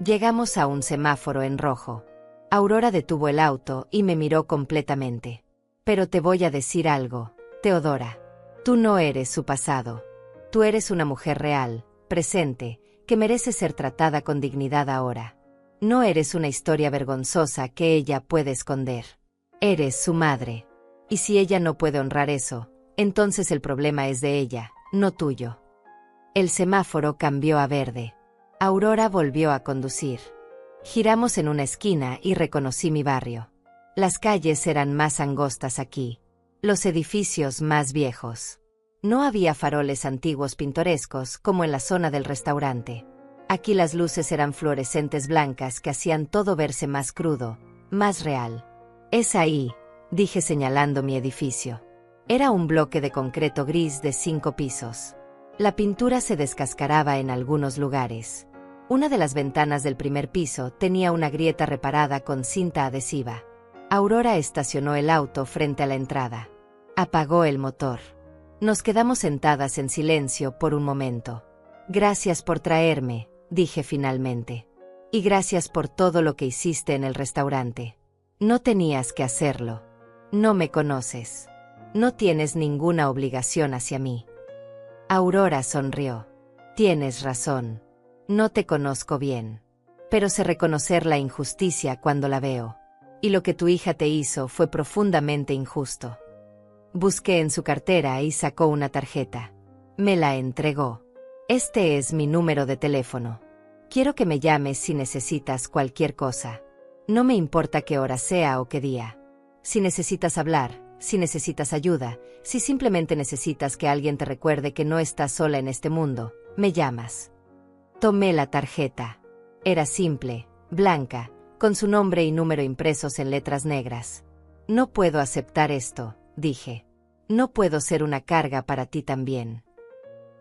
Speaker 2: Llegamos a un semáforo en rojo. Aurora detuvo el auto y me miró completamente. Pero te voy a decir algo, Teodora. Tú no eres su pasado. Tú eres una mujer real, presente, que merece ser tratada con dignidad ahora. No eres una historia vergonzosa que ella puede esconder. Eres su madre. Y si ella no puede honrar eso, entonces el problema es de ella, no tuyo. El semáforo cambió a verde. Aurora volvió a conducir. Giramos en una esquina y reconocí mi barrio. Las calles eran más angostas aquí. Los edificios más viejos. No había faroles antiguos pintorescos como en la zona del restaurante. Aquí las luces eran fluorescentes blancas que hacían todo verse más crudo, más real. Es ahí, dije señalando mi edificio. Era un bloque de concreto gris de 5 pisos. La pintura se descascaraba en algunos lugares. Una de las ventanas del primer piso tenía una grieta reparada con cinta adhesiva. Aurora estacionó el auto frente a la entrada. Apagó el motor. Nos quedamos sentadas en silencio por un momento. Gracias por traerme, dije finalmente. Y gracias por todo lo que hiciste en el restaurante. No tenías que hacerlo. No me conoces. No tienes ninguna obligación hacia mí. Aurora sonrió. Tienes razón. No te conozco bien. Pero sé reconocer la injusticia cuando la veo. Y lo que tu hija te hizo fue profundamente injusto. Busqué en su cartera y sacó una tarjeta. Me la entregó. Este es mi número de teléfono. Quiero que me llames si necesitas cualquier cosa. No me importa qué hora sea o qué día. Si necesitas hablar, si necesitas ayuda, si simplemente necesitas que alguien te recuerde que no estás sola en este mundo, me llamas. Tomé la tarjeta. Era simple, blanca, con su nombre y número impresos en letras negras. No puedo aceptar esto, dije. No puedo ser una carga para ti también.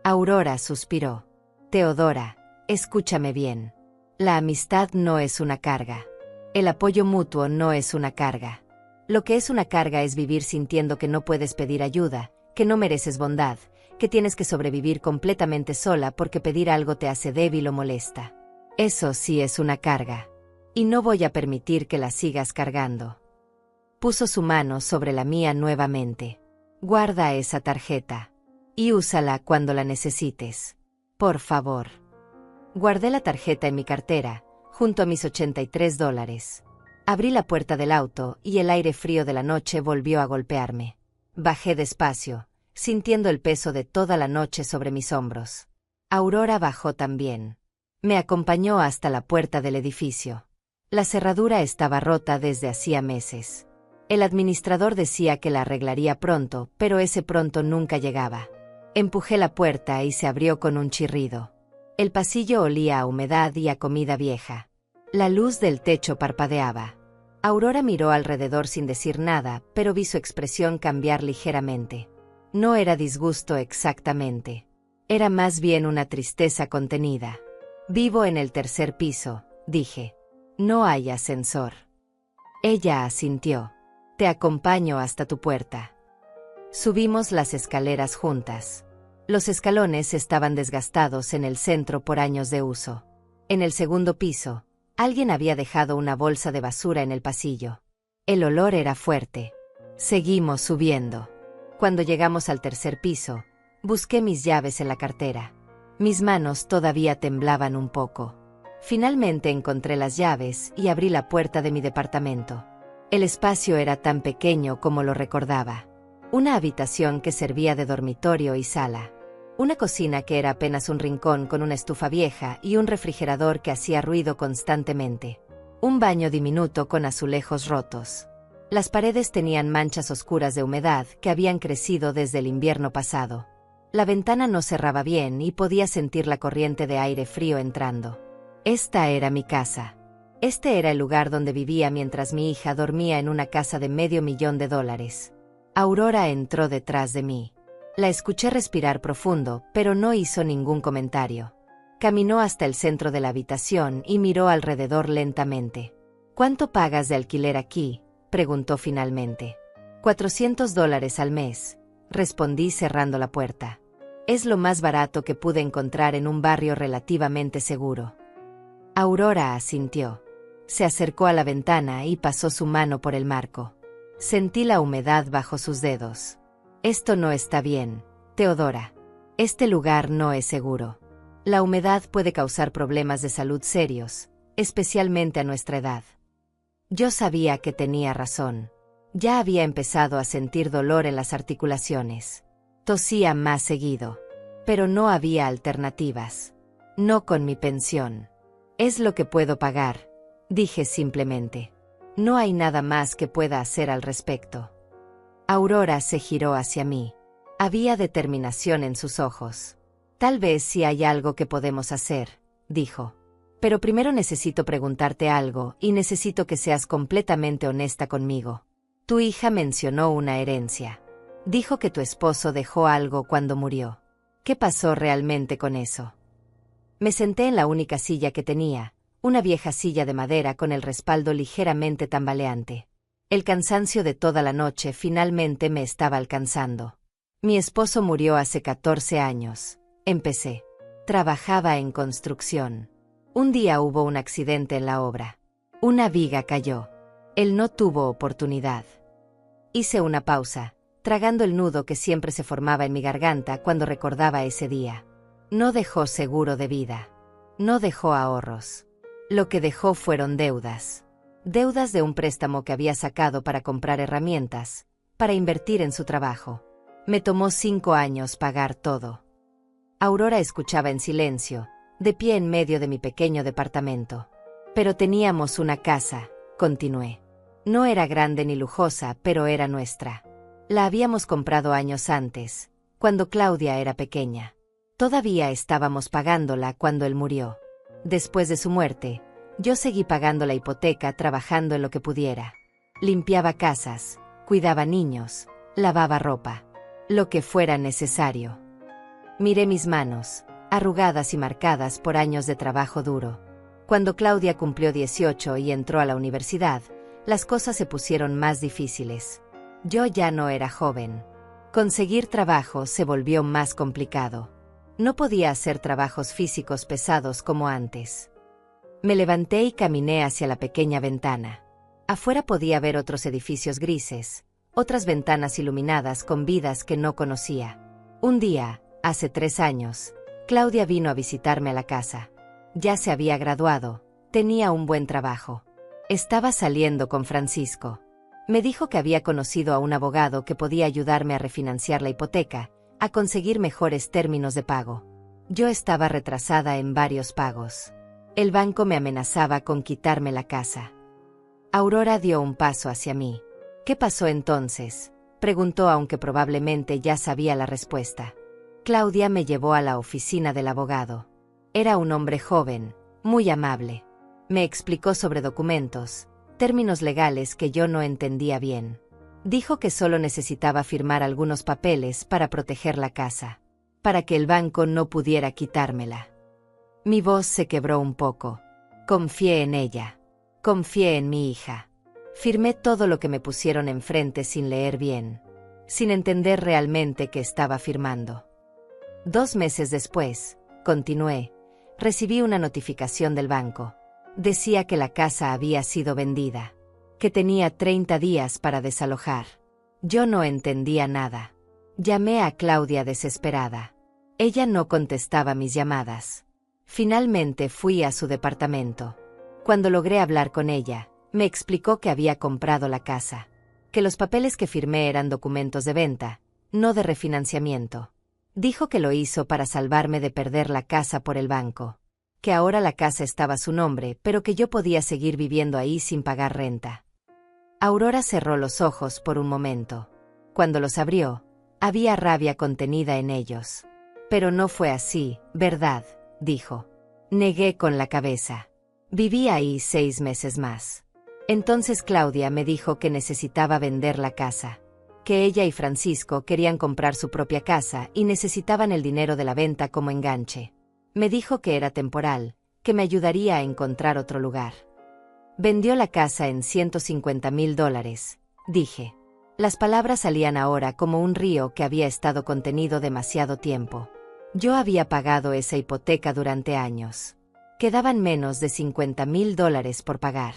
Speaker 2: Aurora suspiró. Teodora, escúchame bien. La amistad no es una carga. El apoyo mutuo no es una carga. Lo que es una carga es vivir sintiendo que no puedes pedir ayuda, que no mereces bondad, que tienes que sobrevivir completamente sola porque pedir algo te hace débil o molesta. Eso sí es una carga. Y no voy a permitir que la sigas cargando. Puso su mano sobre la mía nuevamente. Guarda esa tarjeta. Y úsala cuando la necesites. Por favor. Guardé la tarjeta en mi cartera, junto a mis $83. Abrí la puerta del auto y el aire frío de la noche volvió a golpearme. Bajé despacio, sintiendo el peso de toda la noche sobre mis hombros. Aurora bajó también. Me acompañó hasta la puerta del edificio. La cerradura estaba rota desde hacía meses. El administrador decía que la arreglaría pronto, pero ese pronto nunca llegaba. Empujé la puerta y se abrió con un chirrido. El pasillo olía a humedad y a comida vieja. La luz del techo parpadeaba. Aurora miró alrededor sin decir nada, pero vi su expresión cambiar ligeramente. No era disgusto exactamente. Era más bien una tristeza contenida. Vivo en el tercer piso, dije. No hay ascensor. Ella asintió. Te acompaño hasta tu puerta. Subimos las escaleras juntas. Los escalones estaban desgastados en el centro por años de uso. En el segundo piso, alguien había dejado una bolsa de basura en el pasillo. El olor era fuerte. Seguimos subiendo. Cuando llegamos al tercer piso, busqué mis llaves en la cartera. Mis manos todavía temblaban un poco. Finalmente encontré las llaves y abrí la puerta de mi departamento. El espacio era tan pequeño como lo recordaba. Una habitación que servía de dormitorio y sala. Una cocina que era apenas un rincón con una estufa vieja y un refrigerador que hacía ruido constantemente. Un baño diminuto con azulejos rotos. Las paredes tenían manchas oscuras de humedad que habían crecido desde el invierno pasado. La ventana no cerraba bien y podía sentir la corriente de aire frío entrando. Esta era mi casa. Este era el lugar donde vivía mientras mi hija dormía en una casa de $500,000. Aurora entró detrás de mí. La escuché respirar profundo, pero no hizo ningún comentario. Caminó hasta el centro de la habitación y miró alrededor lentamente. ¿Cuánto pagas de alquiler aquí?, preguntó finalmente. $400 al mes, respondí cerrando la puerta. Es lo más barato que pude encontrar en un barrio relativamente seguro. Aurora asintió. Se acercó a la ventana y pasó su mano por el marco. Sentí la humedad bajo sus dedos. Esto no está bien, Teodora. Este lugar no es seguro. La humedad puede causar problemas de salud serios, especialmente a nuestra edad. Yo sabía que tenía razón. Ya había empezado a sentir dolor en las articulaciones. Tosía más seguido. Pero no había alternativas. No con mi pensión. Es lo que puedo pagar, dije simplemente. No hay nada más que pueda hacer al respecto. Aurora se giró hacia mí. Había determinación en sus ojos. Tal vez sí hay algo que podemos hacer, dijo. Pero primero necesito preguntarte algo y necesito que seas completamente honesta conmigo. Tu hija mencionó una herencia. Dijo que tu esposo dejó algo cuando murió. ¿Qué pasó realmente con eso? Me senté en la única silla que tenía, una vieja silla de madera con el respaldo ligeramente tambaleante. El cansancio de toda la noche finalmente me estaba alcanzando. Mi esposo murió hace 14 años. Empecé. Trabajaba en construcción. Un día hubo un accidente en la obra. Una viga cayó. Él no tuvo oportunidad. Hice una pausa, tragando el nudo que siempre se formaba en mi garganta cuando recordaba ese día. No dejó seguro de vida. No dejó ahorros. Lo que dejó fueron deudas. Deudas de un préstamo que había sacado para comprar herramientas, para invertir en su trabajo. Me tomó 5 años pagar todo. Aurora escuchaba en silencio, de pie en medio de mi pequeño departamento. Pero teníamos una casa, continué. No era grande ni lujosa, pero era nuestra. La habíamos comprado años antes, cuando Claudia era pequeña. Todavía estábamos pagándola cuando él murió. Después de su muerte, yo seguí pagando la hipoteca trabajando en lo que pudiera. Limpiaba casas, cuidaba niños, lavaba ropa, lo que fuera necesario. Miré mis manos, arrugadas y marcadas por años de trabajo duro. Cuando Claudia cumplió 18 y entró a la universidad, las cosas se pusieron más difíciles. Yo ya no era joven. Conseguir trabajo se volvió más complicado. No podía hacer trabajos físicos pesados como antes. Me levanté y caminé hacia la pequeña ventana. Afuera podía ver otros edificios grises, otras ventanas iluminadas con vidas que no conocía. Un día, hace 3 años, Claudia vino a visitarme a la casa. Ya se había graduado, tenía un buen trabajo. Estaba saliendo con Francisco. Me dijo que había conocido a un abogado que podía ayudarme a refinanciar la hipoteca, a conseguir mejores términos de pago. Yo estaba retrasada en varios pagos. El banco me amenazaba con quitarme la casa. Aurora dio un paso hacia mí. ¿Qué pasó entonces?, preguntó, aunque probablemente ya sabía la respuesta. Claudia me llevó a la oficina del abogado. Era un hombre joven, muy amable. Me explicó sobre documentos, términos legales que yo no entendía bien. Dijo que solo necesitaba firmar algunos papeles para proteger la casa, para que el banco no pudiera quitármela. Mi voz se quebró un poco. Confié en ella. Confié en mi hija. Firmé todo lo que me pusieron enfrente sin leer bien, sin entender realmente qué estaba firmando. 2 meses después, continué, recibí una notificación del banco. Decía que la casa había sido vendida, que tenía 30 días para desalojar. Yo no entendía nada. Llamé a Claudia desesperada. Ella no contestaba mis llamadas. Finalmente fui a su departamento. Cuando logré hablar con ella, me explicó que había comprado la casa, que los papeles que firmé eran documentos de venta, no de refinanciamiento. Dijo que lo hizo para salvarme de perder la casa por el banco, que ahora la casa estaba a su nombre, pero que yo podía seguir viviendo ahí sin pagar renta. Aurora cerró los ojos por un momento. Cuando los abrió, había rabia contenida en ellos. Pero no fue así, ¿verdad?, dijo. Negué con la cabeza. Viví ahí 6 meses más. Entonces Claudia me dijo que necesitaba vender la casa, que ella y Francisco querían comprar su propia casa y necesitaban el dinero de la venta como enganche. Me dijo que era temporal, que me ayudaría a encontrar otro lugar. Vendió la casa en $150,000, dije. Las palabras salían ahora como un río que había estado contenido demasiado tiempo. Yo había pagado esa hipoteca durante años. Quedaban menos de $50,000 por pagar.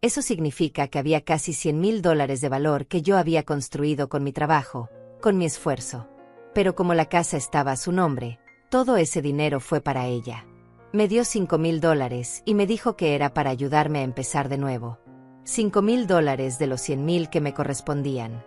Speaker 2: Eso significa que había casi $100,000 de valor que yo había construido con mi trabajo, con mi esfuerzo. Pero como la casa estaba a su nombre, todo ese dinero fue para ella. Me dio $5,000 y me dijo que era para ayudarme a empezar de nuevo. $5,000 de los 100,000 que me correspondían.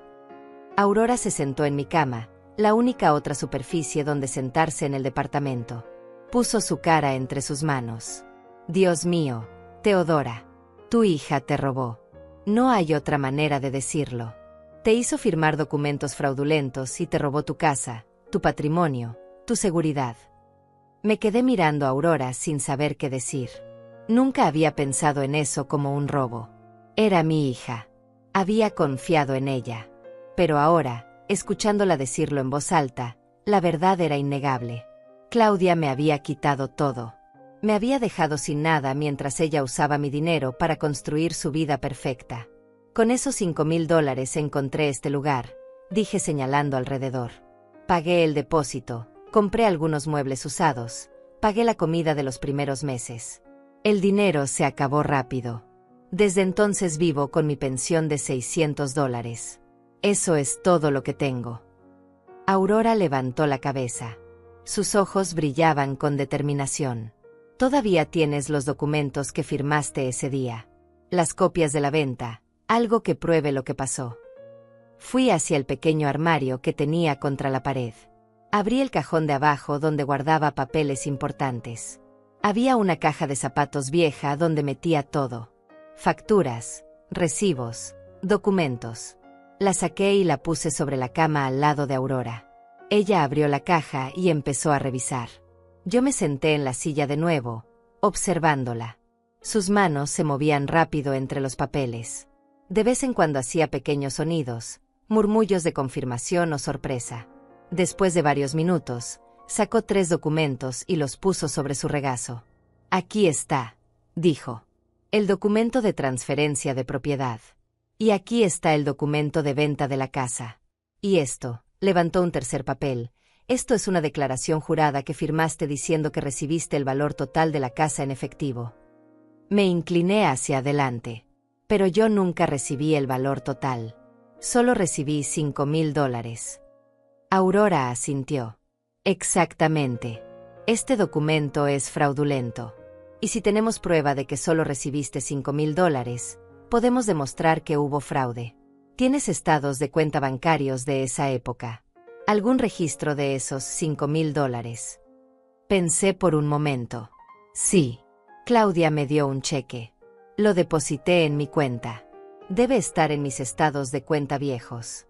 Speaker 2: Aurora se sentó en mi cama, la única otra superficie donde sentarse en el departamento. Puso su cara entre sus manos. Dios mío, Teodora, tu hija te robó. No hay otra manera de decirlo. Te hizo firmar documentos fraudulentos y te robó tu casa, tu patrimonio, tu seguridad. Me quedé mirando a Aurora sin saber qué decir. Nunca había pensado en eso como un robo. Era mi hija. Había confiado en ella. Pero ahora, escuchándola decirlo en voz alta, la verdad era innegable. Claudia me había quitado todo. Me había dejado sin nada mientras ella usaba mi dinero para construir su vida perfecta. Con esos $5,000 encontré este lugar, dije señalando alrededor. Pagué el depósito, compré algunos muebles usados, pagué la comida de los primeros meses. El dinero se acabó rápido. Desde entonces vivo con mi pensión de $600. Eso es todo lo que tengo. Aurora levantó la cabeza. Sus ojos brillaban con determinación. Todavía tienes los documentos que firmaste ese día. Las copias de la venta, algo que pruebe lo que pasó. Fui hacia el pequeño armario que tenía contra la pared. Abrí el cajón de abajo donde guardaba papeles importantes. Había una caja de zapatos vieja donde metía todo. Facturas, recibos, documentos. La saqué y la puse sobre la cama al lado de Aurora. Ella abrió la caja y empezó a revisar. Yo me senté en la silla de nuevo, observándola. Sus manos se movían rápido entre los papeles. De vez en cuando hacía pequeños sonidos, murmullos de confirmación o sorpresa. Después de varios minutos, sacó 3 documentos y los puso sobre su regazo. Aquí está, dijo. El documento de transferencia de propiedad. Y aquí está el documento de venta de la casa. Y esto, levantó un tercer papel. Esto es una declaración jurada que firmaste diciendo que recibiste el valor total de la casa en efectivo. Me incliné hacia adelante. Pero yo nunca recibí el valor total. Solo recibí $5,000. Aurora asintió. Exactamente. Este documento es fraudulento. Y si tenemos prueba de que solo recibiste $5,000, podemos demostrar que hubo fraude. ¿Tienes estados de cuenta bancarios de esa época? ¿Algún registro de esos $5,000? Pensé por un momento. Sí. Claudia me dio un cheque. Lo deposité en mi cuenta. Debe estar en mis estados de cuenta viejos.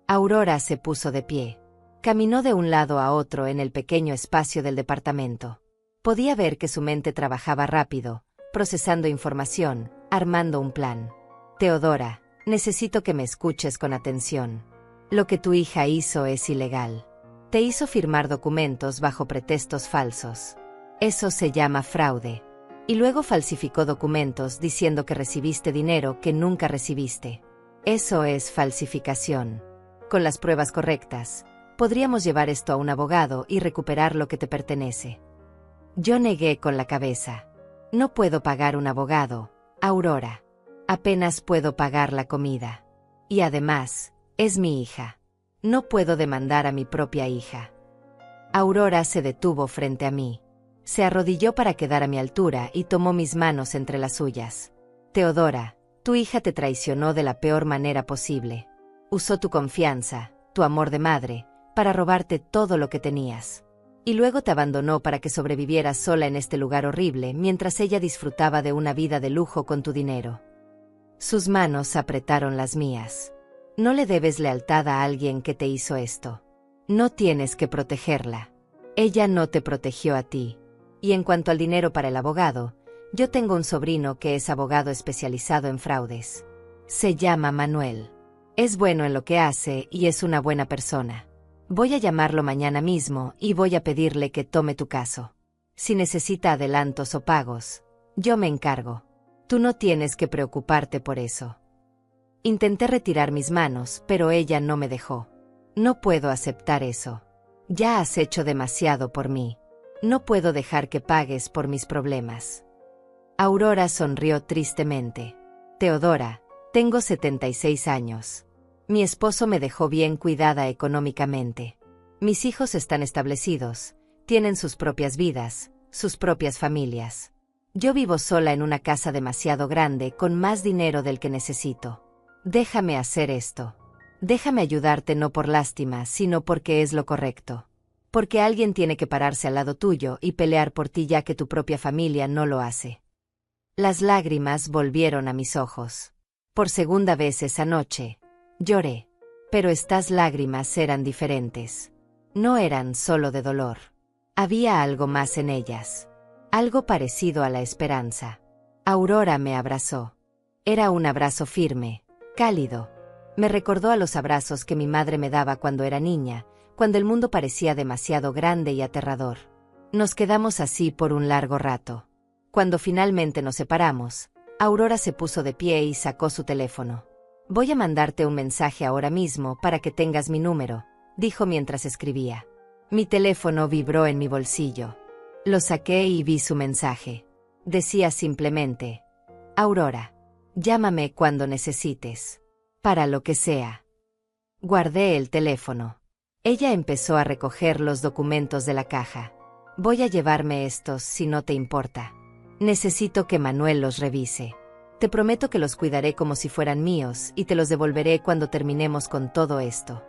Speaker 2: Aurora se puso de pie. Caminó de un lado a otro en el pequeño espacio del departamento. Podía ver que su mente trabajaba rápido, procesando información, armando un plan. Teodora, necesito que me escuches con atención. Lo que tu hija hizo es ilegal. Te hizo firmar documentos bajo pretextos falsos. Eso se llama fraude. Y luego falsificó documentos diciendo que recibiste dinero que nunca recibiste. Eso es falsificación. Con las pruebas correctas, podríamos llevar esto a un abogado y recuperar lo que te pertenece. Yo negué con la cabeza. No puedo pagar un abogado, Aurora. Apenas puedo pagar la comida. Y además, es mi hija. No puedo demandar a mi propia hija. Aurora se detuvo frente a mí. Se arrodilló para quedar a mi altura y tomó mis manos entre las suyas. Teodora, tu hija te traicionó de la peor manera posible. Usó tu confianza, tu amor de madre, para robarte todo lo que tenías. Y luego te abandonó para que sobrevivieras sola en este lugar horrible mientras ella disfrutaba de una vida de lujo con tu dinero. Sus manos apretaron las mías. No le debes lealtad a alguien que te hizo esto. No tienes que protegerla. Ella no te protegió a ti. Y en cuanto al dinero para el abogado, yo tengo un sobrino que es abogado especializado en fraudes. Se llama Manuel. Es bueno en lo que hace y es una buena persona. Voy a llamarlo mañana mismo y voy a pedirle que tome tu caso. Si necesita adelantos o pagos, yo me encargo. Tú no tienes que preocuparte por eso. Intenté retirar mis manos, pero ella no me dejó. No puedo aceptar eso. Ya has hecho demasiado por mí. No puedo dejar que pagues por mis problemas. Aurora sonrió tristemente. Teodora, tengo 76 años. Mi esposo me dejó bien cuidada económicamente. Mis hijos están establecidos, tienen sus propias vidas, sus propias familias. Yo vivo sola en una casa demasiado grande con más dinero del que necesito. Déjame hacer esto. Déjame ayudarte no por lástima, sino porque es lo correcto. Porque alguien tiene que pararse al lado tuyo y pelear por ti ya que tu propia familia no lo hace. Las lágrimas volvieron a mis ojos. Por segunda vez esa noche, lloré. Pero estas lágrimas eran diferentes. No eran solo de dolor. Había algo más en ellas. Algo parecido a la esperanza. Aurora me abrazó. Era un abrazo firme, cálido. Me recordó a los abrazos que mi madre me daba cuando era niña, cuando el mundo parecía demasiado grande y aterrador. Nos quedamos así por un largo rato. Cuando finalmente nos separamos, Aurora se puso de pie y sacó su teléfono. Voy a mandarte un mensaje ahora mismo para que tengas mi número, dijo mientras escribía. Mi teléfono vibró en mi bolsillo. Lo saqué y vi su mensaje. Decía simplemente: Aurora, llámame cuando necesites. Para lo que sea. Guardé el teléfono. Ella empezó a recoger los documentos de la caja. Voy a llevarme estos si no te importa. Necesito que Manuel los revise. Te prometo que los cuidaré como si fueran míos y te los devolveré cuando terminemos con todo esto.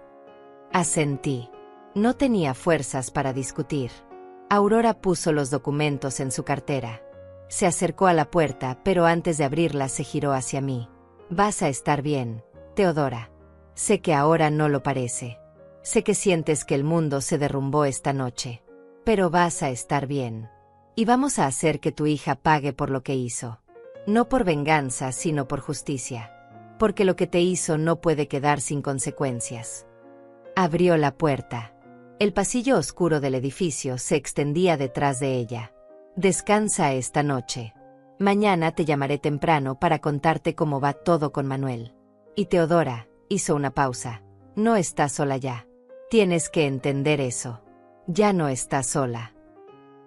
Speaker 2: Asentí. No tenía fuerzas para discutir. Aurora puso los documentos en su cartera. Se acercó a la puerta, pero antes de abrirla se giró hacia mí. Vas a estar bien, Teodora. Sé que ahora no lo parece. Sé que sientes que el mundo se derrumbó esta noche. Pero vas a estar bien. Y vamos a hacer que tu hija pague por lo que hizo. No por venganza, sino por justicia. porque lo que te hizo no puede quedar sin consecuencias. Abrió la puerta. El pasillo oscuro del edificio se extendía detrás de ella. Descansa esta noche. Mañana te llamaré temprano para contarte cómo va todo con Manuel. Y Teodora, hizo una pausa. No estás sola ya. Tienes que entender eso. Ya no estás sola.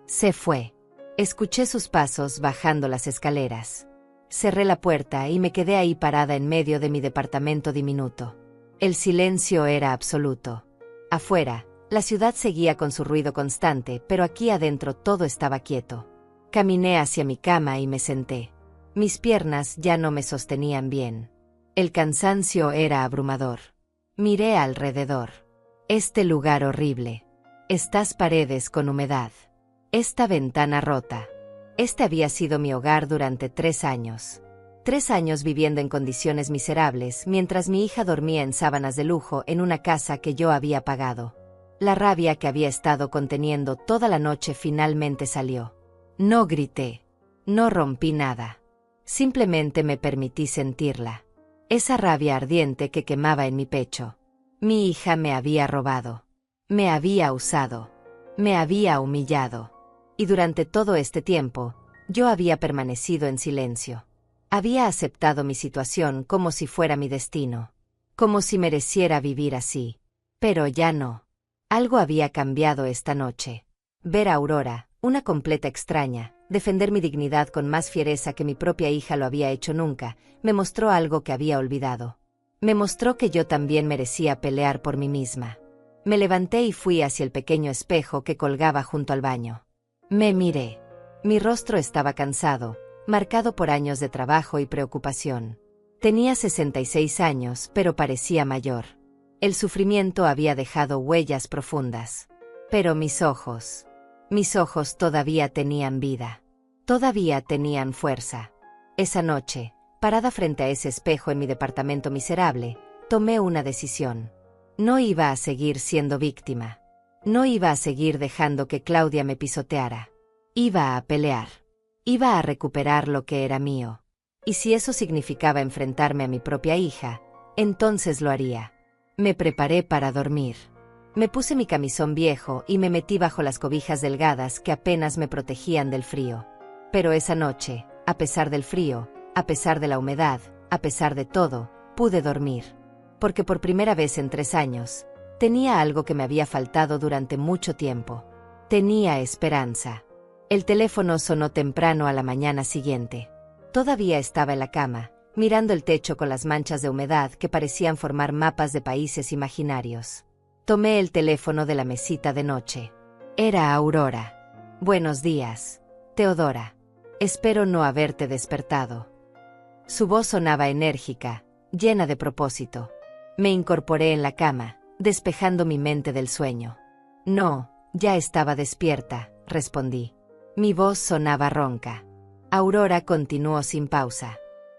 Speaker 2: Se fue. Escuché sus pasos bajando las escaleras. Cerré la puerta y me quedé ahí parada en medio de mi departamento diminuto. El silencio era absoluto. Afuera, la ciudad seguía con su ruido constante, pero aquí adentro todo estaba quieto. Caminé hacia mi cama y me senté. Mis piernas ya no me sostenían bien. El cansancio era abrumador. Miré alrededor. Este lugar horrible. Estas paredes con humedad. Esta ventana rota. Este había sido mi hogar durante 3 años. 3 años viviendo en condiciones miserables mientras mi hija dormía en sábanas de lujo en una casa que yo había pagado. La rabia que había estado conteniendo toda la noche finalmente salió. No grité. No rompí nada. Simplemente me permití sentirla. Esa rabia ardiente que quemaba en mi pecho. Mi hija me había robado. Me había usado. Me había humillado. Y durante todo este tiempo, yo había permanecido en silencio. Había aceptado mi situación como si fuera mi destino. Como si mereciera vivir así. Pero ya no. Algo había cambiado esta noche. Ver a Aurora, una completa extraña, defender mi dignidad con más fiereza que mi propia hija lo había hecho nunca, me mostró algo que había olvidado. Me mostró que yo también merecía pelear por mí misma. Me levanté y fui hacia el pequeño espejo que colgaba junto al baño. Me miré. Mi rostro estaba cansado, marcado por años de trabajo y preocupación. Tenía 66 años, pero parecía mayor. El sufrimiento había dejado huellas profundas. Pero mis ojos todavía tenían vida. Todavía tenían fuerza. Esa noche, parada frente a ese espejo en mi departamento miserable, tomé una decisión. No iba a seguir siendo víctima. No iba a seguir dejando que Claudia me pisoteara. Iba a pelear. Iba a recuperar lo que era mío. Y si eso significaba enfrentarme a mi propia hija, entonces lo haría. Me preparé para dormir. Me puse mi camisón viejo y me metí bajo las cobijas delgadas que apenas me protegían del frío. Pero esa noche, a pesar del frío, a pesar de la humedad, a pesar de todo, pude dormir. Porque por primera vez en 3 años, tenía algo que me había faltado durante mucho tiempo. Tenía esperanza. El teléfono sonó temprano a la mañana siguiente. Todavía estaba en la cama, mirando el techo con las manchas de humedad que parecían formar mapas de países imaginarios. Tomé el teléfono de la mesita de noche. Era Aurora. Buenos días, Teodora. Espero no haberte despertado. Su voz sonaba enérgica, llena de propósito. Me incorporé en la cama, despejando mi mente del sueño. No, ya estaba despierta, respondí. Mi voz sonaba ronca. Aurora continuó sin pausa.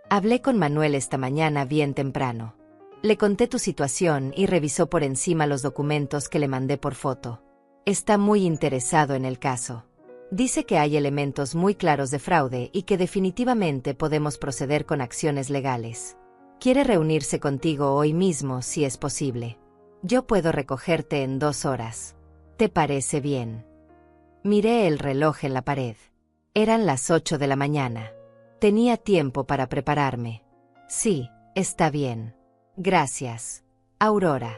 Speaker 2: Hablé con Manuel esta mañana bien temprano. Le conté tu situación y revisó por encima los documentos que le mandé por foto. Está muy interesado en el caso. Dice que hay elementos muy claros de fraude y que definitivamente podemos proceder con acciones legales. Quiere reunirse contigo hoy mismo si es posible. Yo puedo recogerte en 2 horas. ¿Te parece bien? Miré el reloj en la pared. Eran las 8 de la mañana. Tenía tiempo para prepararme. Sí, está bien. Gracias, Aurora.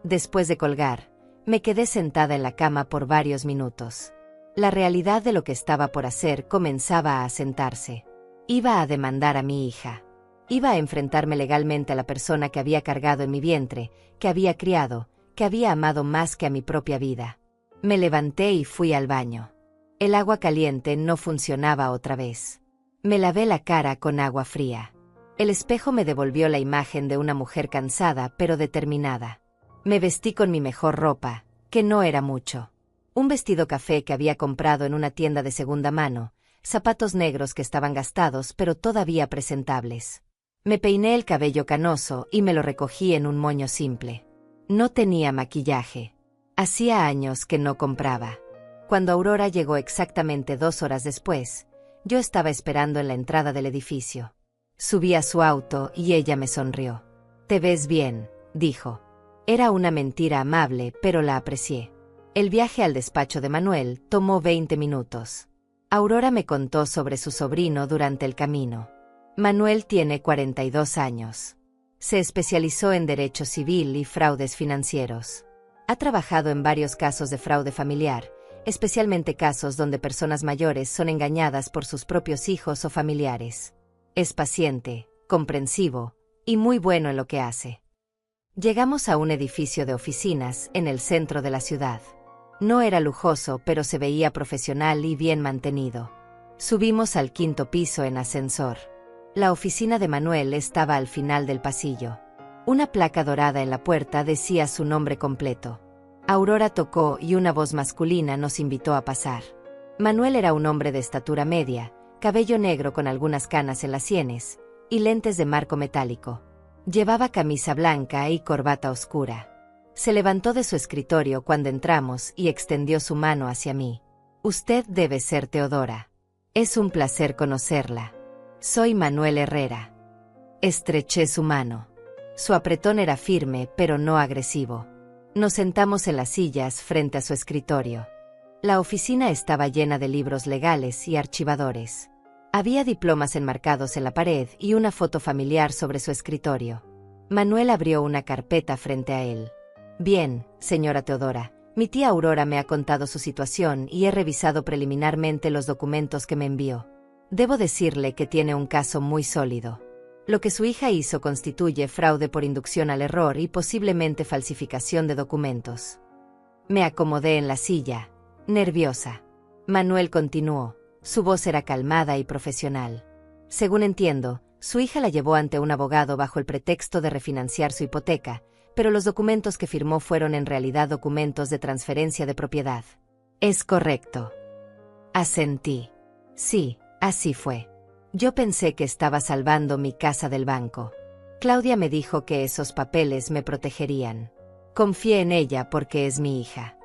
Speaker 2: Después de colgar, me quedé sentada en la cama por varios minutos. La realidad de lo que estaba por hacer comenzaba a asentarse. Iba a demandar a mi hija. Iba a enfrentarme legalmente a la persona que había cargado en mi vientre, que había criado, que había amado más que a mi propia vida. Me levanté y fui al baño. El agua caliente no funcionaba otra vez. Me lavé la cara con agua fría. El espejo me devolvió la imagen de una mujer cansada pero determinada. Me vestí con mi mejor ropa, que no era mucho. Un vestido café que había comprado en una tienda de segunda mano, zapatos negros que estaban gastados pero todavía presentables. Me peiné el cabello canoso y me lo recogí en un moño simple. No tenía maquillaje. Hacía años que no compraba. Cuando Aurora llegó exactamente 2 horas después, yo estaba esperando en la entrada del edificio. Subí a su auto y ella me sonrió. «Te ves bien», dijo. Era una mentira amable, pero la aprecié. El viaje al despacho de Manuel tomó 20 minutos. Aurora me contó sobre su sobrino durante el camino. Manuel tiene 42 años. Se especializó en derecho civil y fraudes financieros. Ha trabajado en varios casos de fraude familiar, especialmente casos donde personas mayores son engañadas por sus propios hijos o familiares. Es paciente, comprensivo y muy bueno en lo que hace. Llegamos a un edificio de oficinas en el centro de la ciudad. No era lujoso, pero se veía profesional y bien mantenido. Subimos al 5º piso en ascensor. La oficina de Manuel estaba al final del pasillo. Una placa dorada en la puerta decía su nombre completo. Aurora tocó y una voz masculina nos invitó a pasar. Manuel era un hombre de estatura media, cabello negro con algunas canas en las sienes y lentes de marco metálico. Llevaba camisa blanca y corbata oscura. Se levantó de su escritorio cuando entramos y extendió su mano hacia mí. «Usted debe ser Teodora. Es un placer conocerla. Soy Manuel Herrera». Estreché su mano. Su apretón era firme, pero no agresivo. Nos sentamos en las sillas frente a su escritorio. La oficina estaba llena de libros legales y archivadores. Había diplomas enmarcados en la pared y una foto familiar sobre su escritorio. Manuel abrió una carpeta frente a él. «Bien, señora Teodora, mi tía Aurora me ha contado su situación y he revisado preliminarmente los documentos que me envió. Debo decirle que tiene un caso muy sólido. Lo que su hija hizo constituye fraude por inducción al error y posiblemente falsificación de documentos». Me acomodé en la silla, nerviosa. Manuel continuó. Su voz era calmada y profesional. «Según entiendo, su hija la llevó ante un abogado bajo el pretexto de refinanciar su hipoteca, pero los documentos que firmó fueron en realidad documentos de transferencia de propiedad». «Es correcto». Asentí. «Sí, así fue. Yo pensé que estaba salvando mi casa del banco. Claudia me dijo que esos papeles me protegerían. Confié en ella porque es mi hija».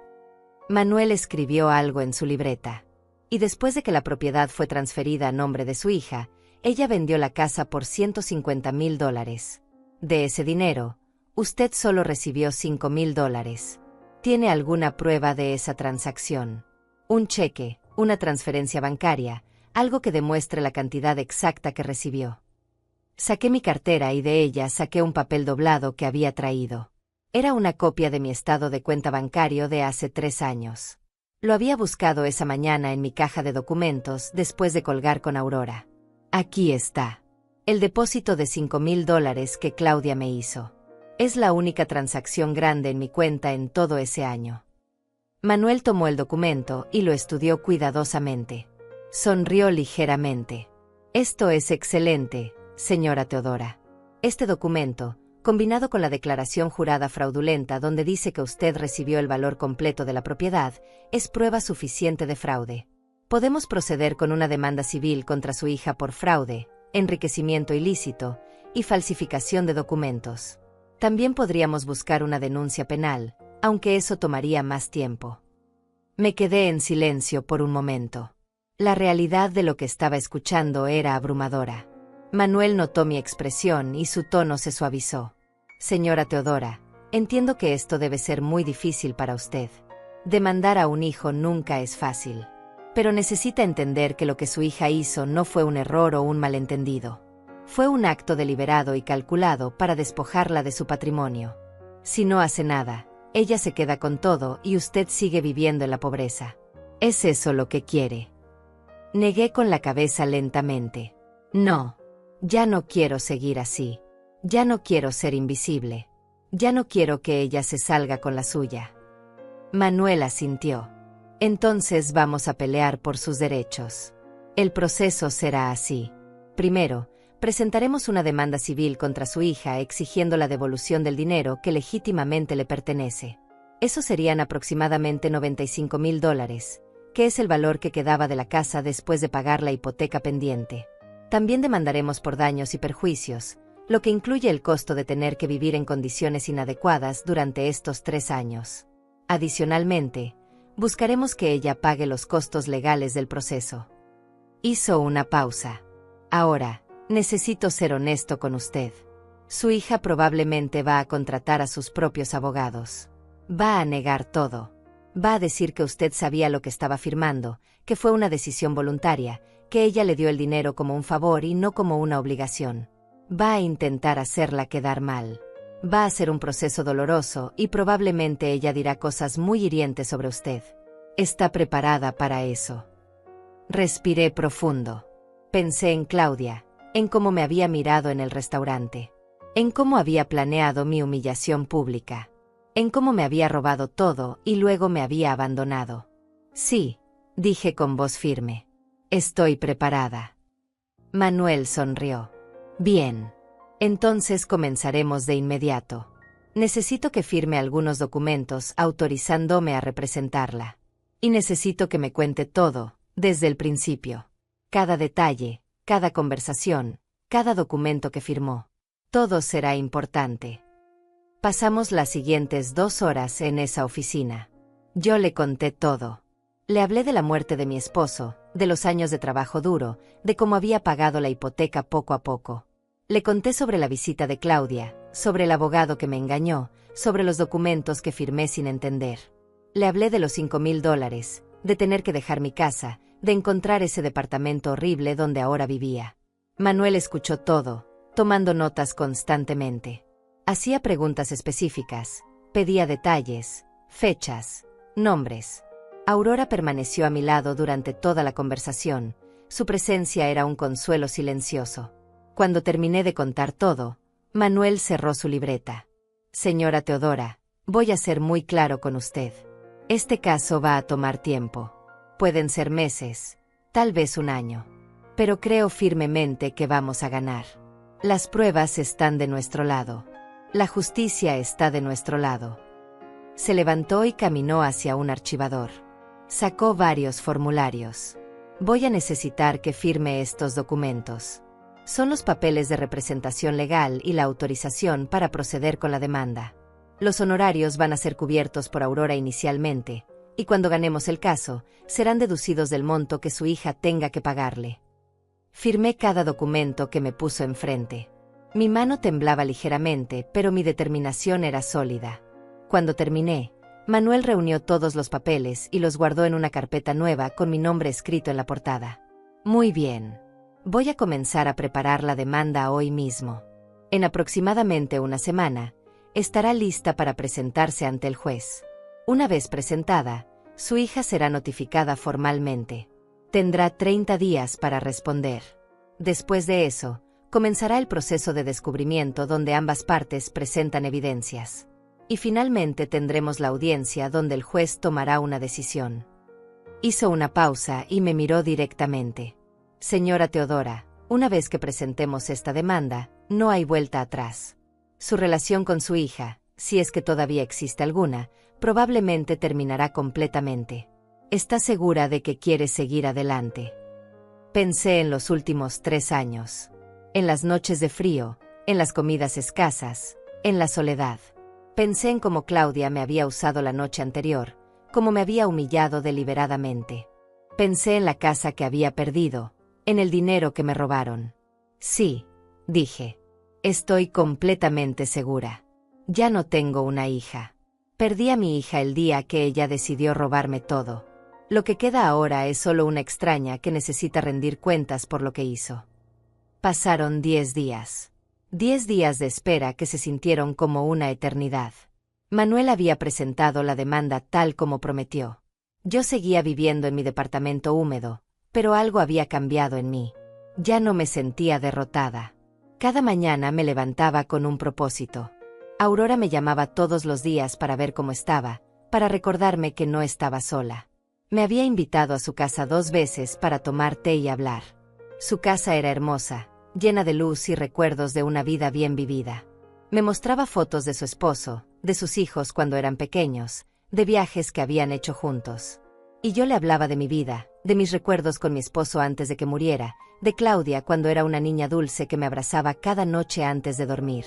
Speaker 2: Manuel escribió algo en su libreta. «Y después de que la propiedad fue transferida a nombre de su hija, ella vendió la casa por $150,000. De ese dinero, usted solo recibió $5,000. ¿Tiene alguna prueba de esa transacción? Un cheque, una transferencia bancaria, algo que demuestre la cantidad exacta que recibió». Saqué mi cartera y de ella saqué un papel doblado que había traído. Era una copia de mi estado de cuenta bancario de hace 3 años. Lo había buscado esa mañana en mi caja de documentos después de colgar con Aurora. «Aquí está. El depósito de $5,000 que Claudia me hizo. Es la única transacción grande en mi cuenta en todo ese año». Manuel tomó el documento y lo estudió cuidadosamente. Sonrió ligeramente. «Esto es excelente, señora Teodora. Este documento, combinado con la declaración jurada fraudulenta donde dice que usted recibió el valor completo de la propiedad, es prueba suficiente de fraude. Podemos proceder con una demanda civil contra su hija por fraude, enriquecimiento ilícito y falsificación de documentos. También podríamos buscar una denuncia penal, aunque eso tomaría más tiempo». Me quedé en silencio por un momento. La realidad de lo que estaba escuchando era abrumadora. Manuel notó mi expresión y su tono se suavizó. «Señora Teodora, entiendo que esto debe ser muy difícil para usted. Demandar a un hijo nunca es fácil. Pero necesita entender que lo que su hija hizo no fue un error o un malentendido. Fue un acto deliberado y calculado para despojarla de su patrimonio. Si no hace nada, ella se queda con todo y usted sigue viviendo en la pobreza. ¿Es eso lo que quiere?». Negué con la cabeza lentamente. «No. Ya no quiero seguir así. Ya no quiero ser invisible. Ya no quiero que ella se salga con la suya». Manuel asintió. «Entonces vamos a pelear por sus derechos. El proceso será así. Primero, presentaremos una demanda civil contra su hija exigiendo la devolución del dinero que legítimamente le pertenece. Eso serían aproximadamente $95,000, que es el valor que quedaba de la casa después de pagar la hipoteca pendiente. También demandaremos por daños y perjuicios, lo que incluye el costo de tener que vivir en condiciones inadecuadas durante estos 3 años. Adicionalmente, buscaremos que ella pague los costos legales del proceso». Hizo una pausa. «Ahora, Necesito ser honesto con usted. Su hija probablemente va a contratar a sus propios abogados. Va a negar todo. Va a decir que usted sabía lo que estaba firmando, que fue una decisión voluntaria, que ella le dio el dinero como un favor y no como una obligación. Va a intentar hacerla quedar mal. Va a ser un proceso doloroso y probablemente ella dirá cosas muy hirientes sobre usted. ¿Está preparada para eso? Respiré profundo. Pensé en Claudia, en cómo me había mirado en el restaurante, en cómo había planeado mi humillación pública, en cómo me había robado todo y luego me había abandonado. Sí, dije con voz firme. Estoy preparada. Manuel sonrió. Bien. Entonces comenzaremos de inmediato. Necesito que firme algunos documentos autorizándome a representarla. Y necesito que me cuente todo, desde el principio. Cada detalle, cada conversación, cada documento que firmó. Todo será importante. Pasamos las siguientes 2 horas en esa oficina. Yo le conté todo. Le hablé de la muerte de mi esposo, de los años de trabajo duro, de cómo había pagado la hipoteca poco a poco. Le conté sobre la visita de Claudia, sobre el abogado que me engañó, sobre los documentos que firmé sin entender. Le hablé de los $5,000, de tener que dejar mi casa, de encontrar ese departamento horrible donde ahora vivía. Manuel escuchó todo, tomando notas constantemente. Hacía preguntas específicas, pedía detalles, fechas, nombres. Aurora permaneció a mi lado durante toda la conversación. Su presencia era un consuelo silencioso. Cuando terminé de contar todo, Manuel cerró su libreta. Señora Teodora, voy a ser muy claro con usted. Este caso va a tomar tiempo. Pueden ser meses, tal vez un año. Pero creo firmemente que vamos a ganar. Las pruebas están de nuestro lado. La justicia está de nuestro lado. Se levantó y caminó hacia un archivador. Sacó varios formularios. Voy a necesitar que firme estos documentos. Son los papeles de representación legal y la autorización para proceder con la demanda. Los honorarios van a ser cubiertos por Aurora inicialmente, y cuando ganemos el caso, serán deducidos del monto que su hija tenga que pagarle. Firmé cada documento que me puso enfrente. Mi mano temblaba ligeramente, pero mi determinación era sólida. Cuando terminé, Manuel reunió todos los papeles y los guardó en una carpeta nueva con mi nombre escrito en la portada. Muy bien. Voy a comenzar a preparar la demanda hoy mismo. En aproximadamente una semana, estará lista para presentarse ante el juez. Una vez presentada, su hija será notificada formalmente. Tendrá 30 días para responder. Después de eso, comenzará el proceso de descubrimiento donde ambas partes presentan evidencias. Y finalmente tendremos la audiencia donde el juez tomará una decisión. Hizo una pausa y me miró directamente. Señora Teodora, una vez que presentemos esta demanda, no hay vuelta atrás. Su relación con su hija, si es que todavía existe alguna, probablemente terminará completamente. ¿Está segura de que quiere seguir adelante? Pensé en los últimos 3 años. En las noches de frío, en las comidas escasas, en la soledad. Pensé en cómo Claudia me había usado la noche anterior, cómo me había humillado deliberadamente. Pensé en la casa que había perdido, en el dinero que me robaron. Sí, dije. Estoy completamente segura. Ya no tengo una hija. Perdí a mi hija el día que ella decidió robarme todo. Lo que queda ahora es solo una extraña que necesita rendir cuentas por lo que hizo. Pasaron 10 días. 10 días de espera que se sintieron como una eternidad. Manuel había presentado la demanda tal como prometió. Yo seguía viviendo en mi departamento húmedo, pero algo había cambiado en mí. Ya no me sentía derrotada. Cada mañana me levantaba con un propósito. Aurora me llamaba todos los días para ver cómo estaba, para recordarme que no estaba sola. Me había invitado a su casa 2 veces para tomar té y hablar. Su casa era hermosa, llena de luz y recuerdos de una vida bien vivida. Me mostraba fotos de su esposo, de sus hijos cuando eran pequeños, de viajes que habían hecho juntos. Y yo le hablaba de mi vida, de mis recuerdos con mi esposo antes de que muriera, de Claudia cuando era una niña dulce que me abrazaba cada noche antes de dormir.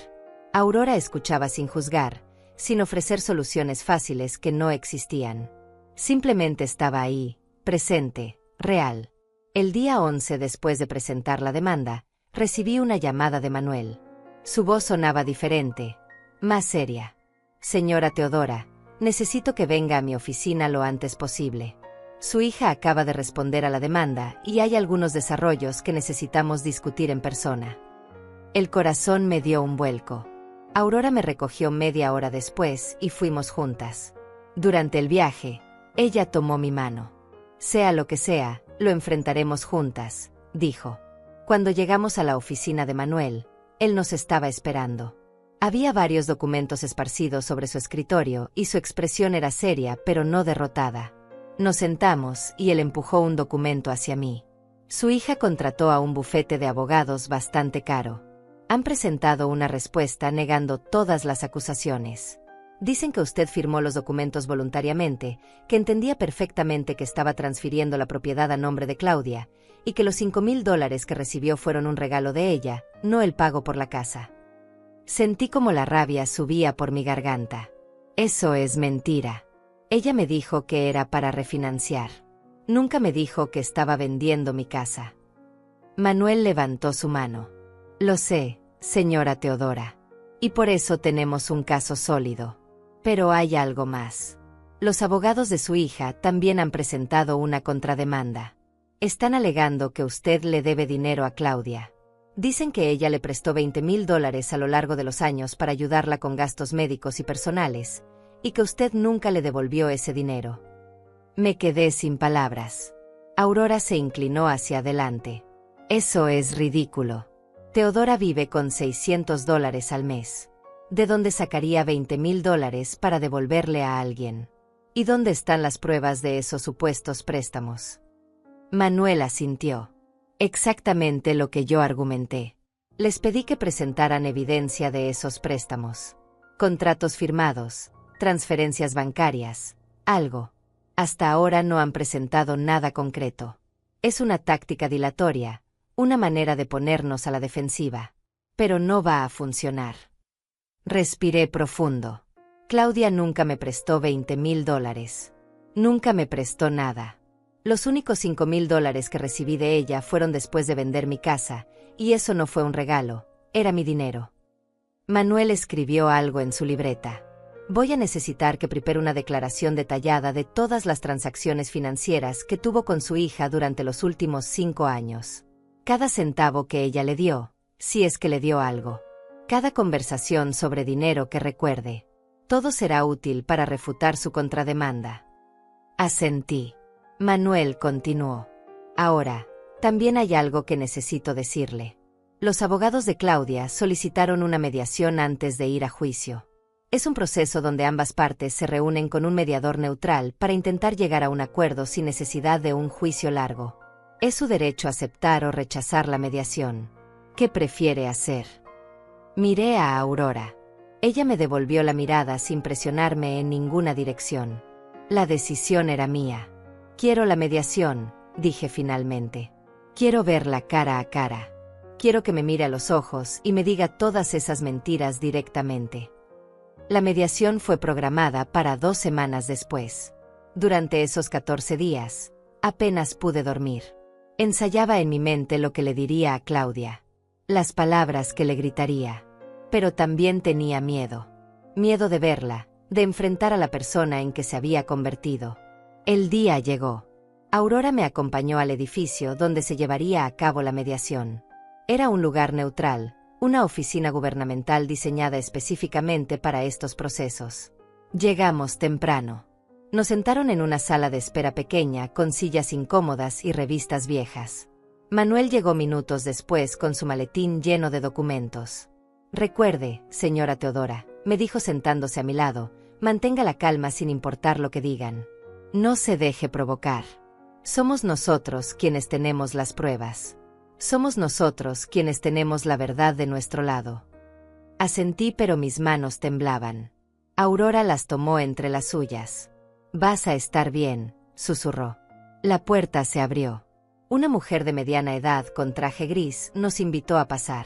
Speaker 2: Aurora escuchaba sin juzgar, sin ofrecer soluciones fáciles que no existían. Simplemente estaba ahí, presente, real. El día 11 después de presentar la demanda, Recibí una llamada de Manuel. Su voz sonaba diferente, más seria. Señora Teodora, necesito que venga a mi oficina lo antes posible. Su hija acaba de responder a la demanda y hay algunos desarrollos que necesitamos discutir en persona. El corazón me dio un vuelco. Aurora me recogió media hora después y fuimos juntas. Durante el viaje, ella tomó mi mano. Sea lo que sea, lo enfrentaremos juntas, dijo. Cuando llegamos a la oficina de Manuel, él nos estaba esperando. Había varios documentos esparcidos sobre su escritorio y su expresión era seria pero no derrotada. Nos sentamos y él empujó un documento hacia mí. Su hija contrató a un bufete de abogados bastante caro. Han presentado una respuesta negando todas las acusaciones. Dicen que usted firmó los documentos voluntariamente, que entendía perfectamente que estaba transfiriendo la propiedad a nombre de Claudia, y que los $5,000 que recibió fueron un regalo de ella, no el pago por la casa. Sentí como la rabia subía por mi garganta. Eso es mentira. Ella me dijo que era para refinanciar. Nunca me dijo que estaba vendiendo mi casa. Manuel levantó su mano. Lo sé, señora Teodora. Y por eso tenemos un caso sólido. Pero hay algo más. Los abogados de su hija también han presentado una contrademanda. Están alegando que usted le debe dinero a Claudia. Dicen que ella le prestó $20,000 a lo largo de los años para ayudarla con gastos médicos y personales, y que usted nunca le devolvió ese dinero. Me quedé sin palabras. Aurora se inclinó hacia adelante. Eso es ridículo. Teodora vive con $600 al mes. ¿De dónde sacaría $20,000 para devolverle a alguien? ¿Y dónde están las pruebas de esos supuestos préstamos? Manuel asintió. Exactamente lo que yo argumenté. Les pedí que presentaran evidencia de esos préstamos. Contratos firmados, transferencias bancarias, algo. Hasta ahora no han presentado nada concreto. Es una táctica dilatoria, una manera de ponernos a la defensiva. Pero no va a funcionar. Respiré profundo. Claudia nunca me prestó $20,000. Nunca me prestó nada. Los únicos $5,000 que recibí de ella fueron después de vender mi casa, y eso no fue un regalo, era mi dinero. Manuel escribió algo en su libreta. Voy a necesitar que prepare una declaración detallada de todas las transacciones financieras que tuvo con su hija durante los últimos 5 años. Cada centavo que ella le dio, si es que le dio algo. Cada conversación sobre dinero que recuerde. Todo será útil para refutar su contrademanda. Asentí. Manuel continuó. Ahora, también hay algo que necesito decirle. Los abogados de Claudia solicitaron una mediación antes de ir a juicio. Es un proceso donde ambas partes se reúnen con un mediador neutral para intentar llegar a un acuerdo sin necesidad de un juicio largo. Es su derecho aceptar o rechazar la mediación. ¿Qué prefiere hacer? Miré a Aurora. Ella me devolvió la mirada sin presionarme en ninguna dirección. La decisión era mía. Quiero la mediación, dije finalmente. Quiero verla cara a cara. Quiero que me mire a los ojos y me diga todas esas mentiras directamente. La mediación fue programada para 2 semanas después. Durante esos 14 días, apenas pude dormir. Ensayaba en mi mente lo que le diría a Claudia. Las palabras que le gritaría. Pero también tenía miedo. Miedo de verla, de enfrentar a la persona en que se había convertido. El día llegó. Aurora me acompañó al edificio donde se llevaría a cabo la mediación. Era un lugar neutral, una oficina gubernamental diseñada específicamente para estos procesos. Llegamos temprano. Nos sentaron en una sala de espera pequeña con sillas incómodas y revistas viejas. Manuel llegó minutos después con su maletín lleno de documentos. Recuerde, señora Teodora, me dijo sentándose a mi lado, mantenga la calma sin importar lo que digan. No se deje provocar. Somos nosotros quienes tenemos las pruebas. Somos nosotros quienes tenemos la verdad de nuestro lado. Asentí pero mis manos temblaban. Aurora las tomó entre las suyas. Vas a estar bien, susurró. La puerta se abrió. Una mujer de mediana edad con traje gris nos invitó a pasar.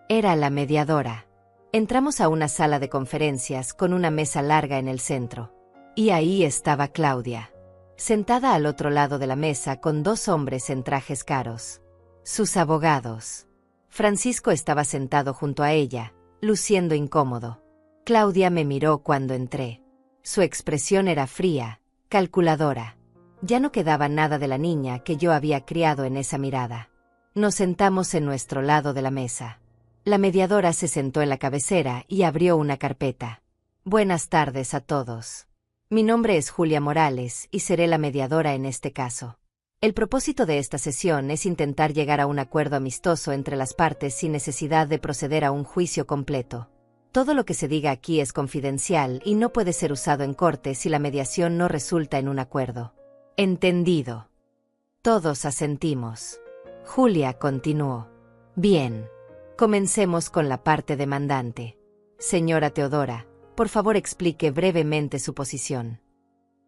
Speaker 2: Era la mediadora. Entramos a una sala de conferencias con una mesa larga en el centro. Y ahí estaba Claudia, sentada al otro lado de la mesa con 2 hombres en trajes caros. Sus abogados. Francisco estaba sentado junto a ella, luciendo incómodo. Claudia me miró cuando entré. Su expresión era fría, calculadora. Ya no quedaba nada de la niña que yo había criado en esa mirada. Nos sentamos en nuestro lado de la mesa. La mediadora se sentó en la cabecera y abrió una carpeta. Buenas tardes a todos. Mi nombre es Julia Morales y seré la mediadora en este caso. El propósito de esta sesión es intentar llegar a un acuerdo amistoso entre las partes sin necesidad de proceder a un juicio completo. Todo lo que se diga aquí es confidencial y no puede ser usado en corte si la mediación no resulta en un acuerdo. Entendido. Todos asentimos. Julia continuó. Bien. Comencemos con la parte demandante. Señora Teodora, por favor explique brevemente su posición.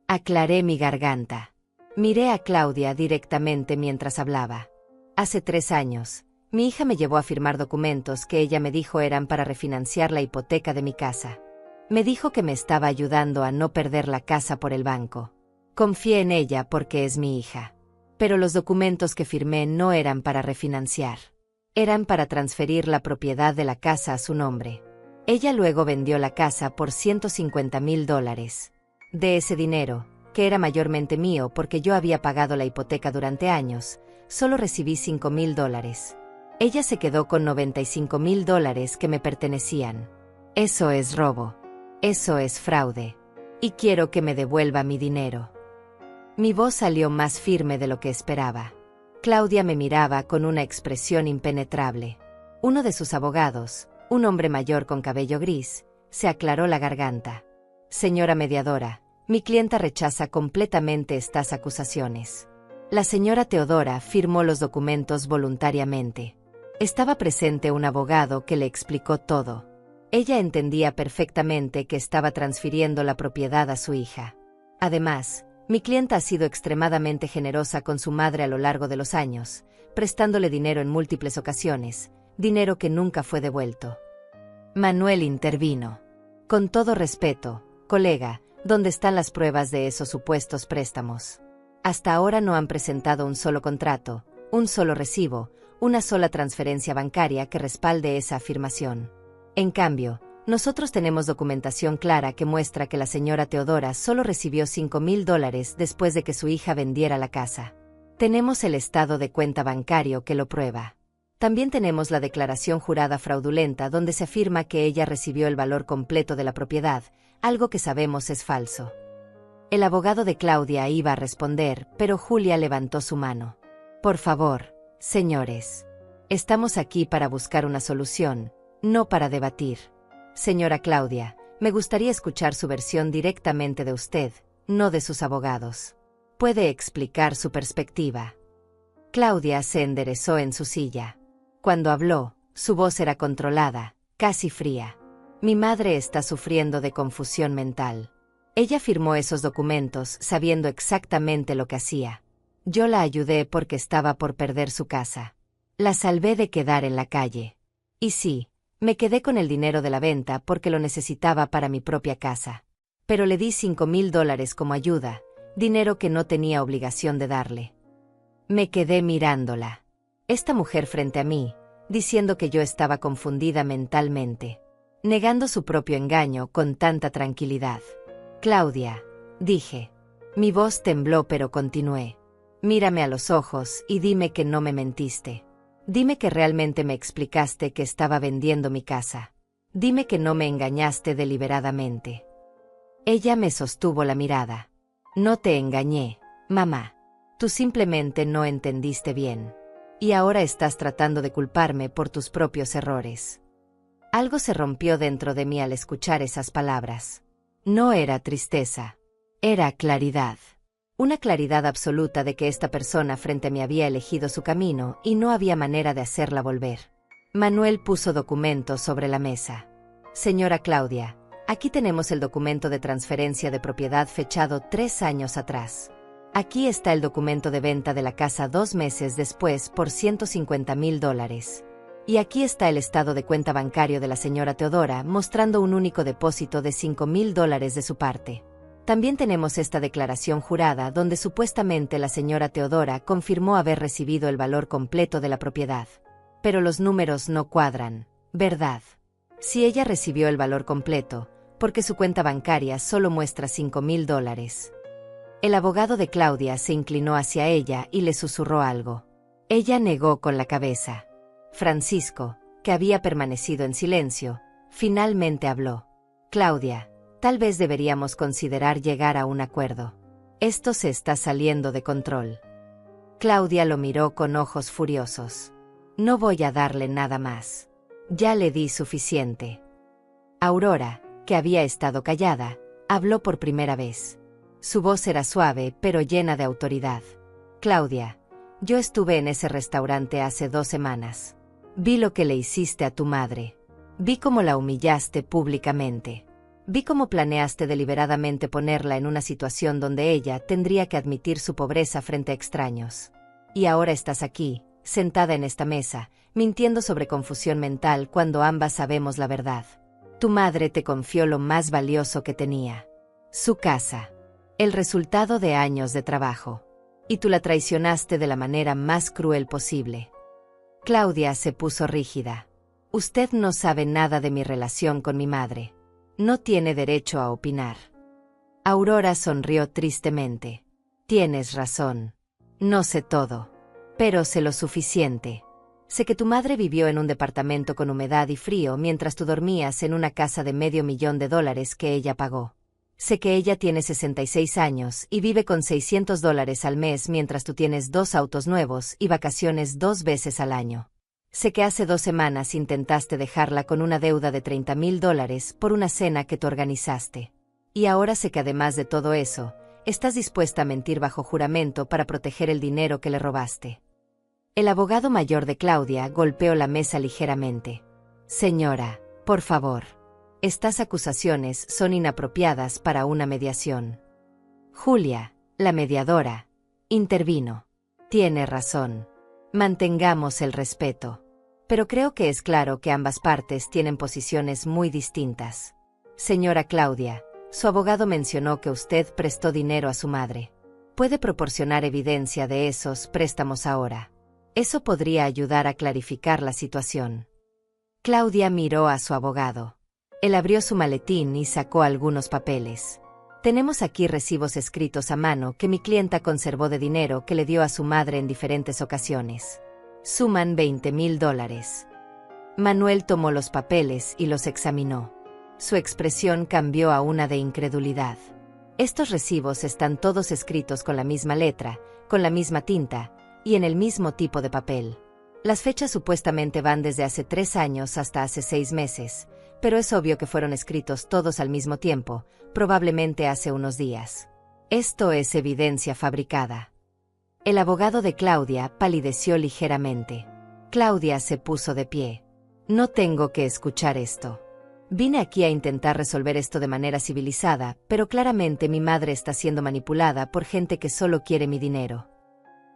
Speaker 2: Aclaré mi garganta. Miré a Claudia directamente mientras hablaba. Hace 3 años, mi hija me llevó a firmar documentos que ella me dijo eran para refinanciar la hipoteca de mi casa. Me dijo que me estaba ayudando a no perder la casa por el banco. Confié en ella porque es mi hija. Pero los documentos que firmé no eran para refinanciar. Eran para transferir la propiedad de la casa a su nombre. Ella luego vendió la casa por $150,000. De ese dinero, que era mayormente mío porque yo había pagado la hipoteca durante años, solo recibí $5,000. Ella se quedó con $95,000 que me pertenecían. Eso es robo. Eso es fraude. Y quiero que me devuelva mi dinero. Mi voz salió más firme de lo que esperaba. Claudia me miraba con una expresión impenetrable. Uno de sus abogados, un hombre mayor con cabello gris, se aclaró la garganta. Señora mediadora, mi clienta rechaza completamente estas acusaciones. La señora Teodora firmó los documentos voluntariamente. Estaba presente un abogado que le explicó todo. Ella entendía perfectamente que estaba transfiriendo la propiedad a su hija. Además, mi clienta ha sido extremadamente generosa con su madre a lo largo de los años, prestándole dinero en múltiples ocasiones, dinero que nunca fue devuelto. Manuel intervino. Con todo respeto, colega, ¿dónde están las pruebas de esos supuestos préstamos? Hasta ahora no han presentado un solo contrato, un solo recibo, una sola transferencia bancaria que respalde esa afirmación. En cambio, nosotros tenemos documentación clara que muestra que la señora Teodora solo recibió $5,000 después de que su hija vendiera la casa. Tenemos el estado de cuenta bancario que lo prueba. También tenemos la declaración jurada fraudulenta donde se afirma que ella recibió el valor completo de la propiedad, algo que sabemos es falso. El abogado de Claudia iba a responder, pero Julia levantó su mano. Por favor, señores. Estamos aquí para buscar una solución, no para debatir. Señora Claudia, me gustaría escuchar su versión directamente de usted, no de sus abogados. ¿Puede explicar su perspectiva? Claudia se enderezó en su silla. Cuando habló, su voz era controlada, casi fría. Mi madre está sufriendo de confusión mental. Ella firmó esos documentos sabiendo exactamente lo que hacía. Yo la ayudé porque estaba por perder su casa. La salvé de quedar en la calle. Y sí, me quedé con el dinero de la venta porque lo necesitaba para mi propia casa. Pero le di $5,000 como ayuda, dinero que no tenía obligación de darle. Me quedé mirándola. Esta mujer frente a mí, diciendo que yo estaba confundida mentalmente, negando su propio engaño con tanta tranquilidad. Claudia, dije. Mi voz tembló pero continué. Mírame a los ojos y dime que no me mentiste. Dime que realmente me explicaste que estaba vendiendo mi casa. Dime que no me engañaste deliberadamente. Ella me sostuvo la mirada. No te engañé, mamá. Tú simplemente no entendiste bien. Y ahora estás tratando de culparme por tus propios errores. Algo se rompió dentro de mí al escuchar esas palabras. No era tristeza. Era claridad. Una claridad absoluta de que esta persona frente a mí había elegido su camino y no había manera de hacerla volver. Manuel puso documentos sobre la mesa. Señora Claudia, aquí tenemos el documento de transferencia de propiedad fechado 3 años atrás. Aquí está el documento de venta de la casa 2 meses después por $150,000. Y aquí está el estado de cuenta bancario de la señora Teodora mostrando un único depósito de $5,000 de su parte. También tenemos esta declaración jurada donde supuestamente la señora Teodora confirmó haber recibido el valor completo de la propiedad. Pero los números no cuadran, ¿verdad? Si ella recibió el valor completo, porque su cuenta bancaria solo muestra $5,000. El abogado de Claudia se inclinó hacia ella y le susurró algo. Ella negó con la cabeza. Francisco, que había permanecido en silencio, finalmente habló. Claudia, tal vez deberíamos considerar llegar a un acuerdo. Esto se está saliendo de control. Claudia lo miró con ojos furiosos. No voy a darle nada más. Ya le di suficiente. Aurora, que había estado callada, habló por primera vez. Su voz era suave, pero llena de autoridad. Claudia, yo estuve en ese restaurante hace 2 semanas. Vi lo que le hiciste a tu madre. Vi cómo la humillaste públicamente. Vi cómo planeaste deliberadamente ponerla en una situación donde ella tendría que admitir su pobreza frente a extraños. Y ahora estás aquí, sentada en esta mesa, mintiendo sobre confusión mental cuando ambas sabemos la verdad. Tu madre te confió lo más valioso que tenía. Su casa. El resultado de años de trabajo. Y tú la traicionaste de la manera más cruel posible. Claudia se puso rígida. Usted no sabe nada de mi relación con mi madre. No tiene derecho a opinar. Aurora sonrió tristemente. Tienes razón. No sé todo. Pero sé lo suficiente. Sé que tu madre vivió en un departamento con humedad y frío mientras tú dormías en una casa de $500,000 que ella pagó. Sé que ella tiene 66 años y vive con $600 al mes mientras tú tienes 2 autos nuevos y vacaciones 2 veces al año. Sé que hace 2 semanas intentaste dejarla con una deuda de $30,000 por una cena que tú organizaste. Y ahora sé que además de todo eso, estás dispuesta a mentir bajo juramento para proteger el dinero que le robaste. El abogado mayor de Claudia golpeó la mesa ligeramente. Señora, por favor. Estas acusaciones son inapropiadas para una mediación. Julia, la mediadora, intervino. Tiene razón. Mantengamos el respeto. Pero creo que es claro que ambas partes tienen posiciones muy distintas. Señora Claudia, su abogado mencionó que usted prestó dinero a su madre. ¿Puede proporcionar evidencia de esos préstamos ahora? Eso podría ayudar a clarificar la situación. Claudia miró a su abogado. Él abrió su maletín y sacó algunos papeles. Tenemos aquí recibos escritos a mano que mi clienta conservó de dinero que le dio a su madre en diferentes ocasiones. Suman $20,000. Manuel tomó los papeles y los examinó. Su expresión cambió a una de incredulidad. Estos recibos están todos escritos con la misma letra, con la misma tinta, y en el mismo tipo de papel. Las fechas supuestamente van desde hace 3 años hasta hace 6 meses, pero es obvio que fueron escritos todos al mismo tiempo, probablemente hace unos días. Esto es evidencia fabricada. El abogado de Claudia palideció ligeramente. Claudia se puso de pie. No tengo que escuchar esto. Vine aquí a intentar resolver esto de manera civilizada, pero claramente mi madre está siendo manipulada por gente que solo quiere mi dinero.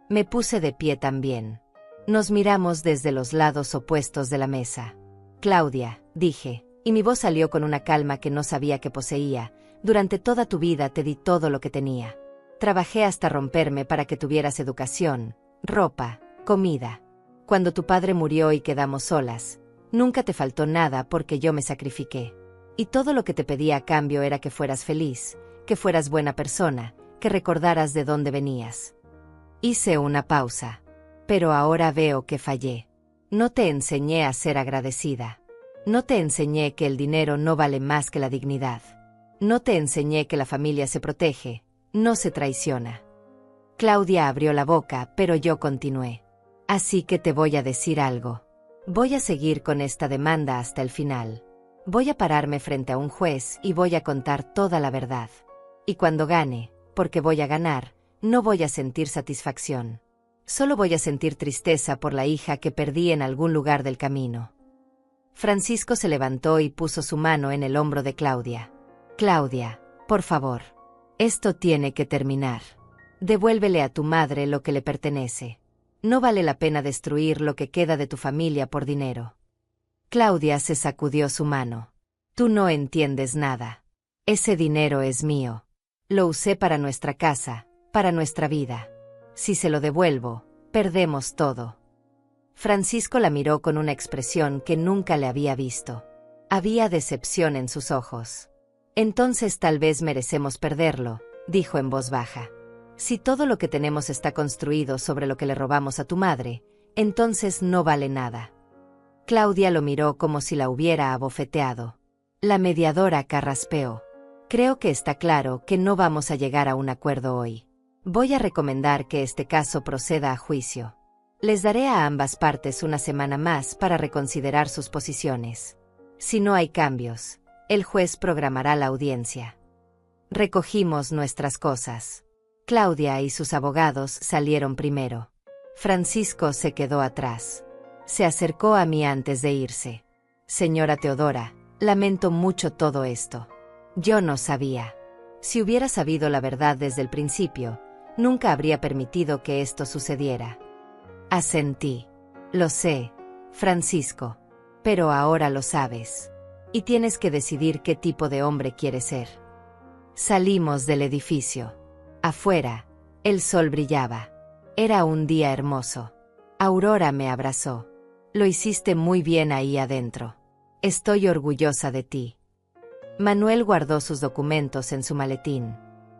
Speaker 2: Me puse de pie también. Nos miramos desde los lados opuestos de la mesa. Claudia, dije, y mi voz salió con una calma que no sabía que poseía, durante toda tu vida te di todo lo que tenía. Trabajé hasta romperme para que tuvieras educación, ropa, comida. Cuando tu padre murió y quedamos solas, nunca te faltó nada porque yo me sacrifiqué. Y todo lo que te pedía a cambio era que fueras feliz, que fueras buena persona, que recordaras de dónde venías. Hice una pausa. Pero ahora veo que fallé. No te enseñé a ser agradecida. No te enseñé que el dinero no vale más que la dignidad. No te enseñé que la familia se protege, no se traiciona. Claudia abrió la boca, pero yo continué. Así que te voy a decir algo. Voy a seguir con esta demanda hasta el final. Voy a pararme frente a un juez y voy a contar toda la verdad. Y cuando gane, porque voy a ganar, no voy a sentir satisfacción. Solo voy a sentir tristeza por la hija que perdí en algún lugar del camino. Francisco se levantó y puso su mano en el hombro de Claudia. Claudia, por favor. Esto tiene que terminar. Devuélvele a tu madre lo que le pertenece. No vale la pena destruir lo que queda de tu familia por dinero. Claudia se sacudió su mano. Tú no entiendes nada. Ese dinero es mío. Lo usé para nuestra casa, para nuestra vida. Si se lo devuelvo, perdemos todo. Francisco la miró con una expresión que nunca le había visto. Había decepción en sus ojos. Entonces tal vez merecemos perderlo, dijo en voz baja. Si todo lo que tenemos está construido sobre lo que le robamos a tu madre, entonces no vale nada. Claudia lo miró como si la hubiera abofeteado. La mediadora carraspeó. Creo que está claro que no vamos a llegar a un acuerdo hoy. Voy a recomendar que este caso proceda a juicio. Les daré a ambas partes una semana más para reconsiderar sus posiciones. Si no hay cambios, el juez programará la audiencia. Recogimos nuestras cosas. Claudia y sus abogados salieron primero. Francisco se quedó atrás. Se acercó a mí antes de irse. Señora Teodora, lamento mucho todo esto. Yo no sabía. Si hubiera sabido la verdad desde el principio, nunca habría permitido que esto sucediera. Asentí. Lo sé, Francisco. Pero ahora lo sabes. Y tienes que decidir qué tipo de hombre quieres ser. Salimos del edificio. Afuera, el sol brillaba. Era un día hermoso. Aurora me abrazó. Lo hiciste muy bien ahí adentro. Estoy orgullosa de ti. Manuel guardó sus documentos en su maletín.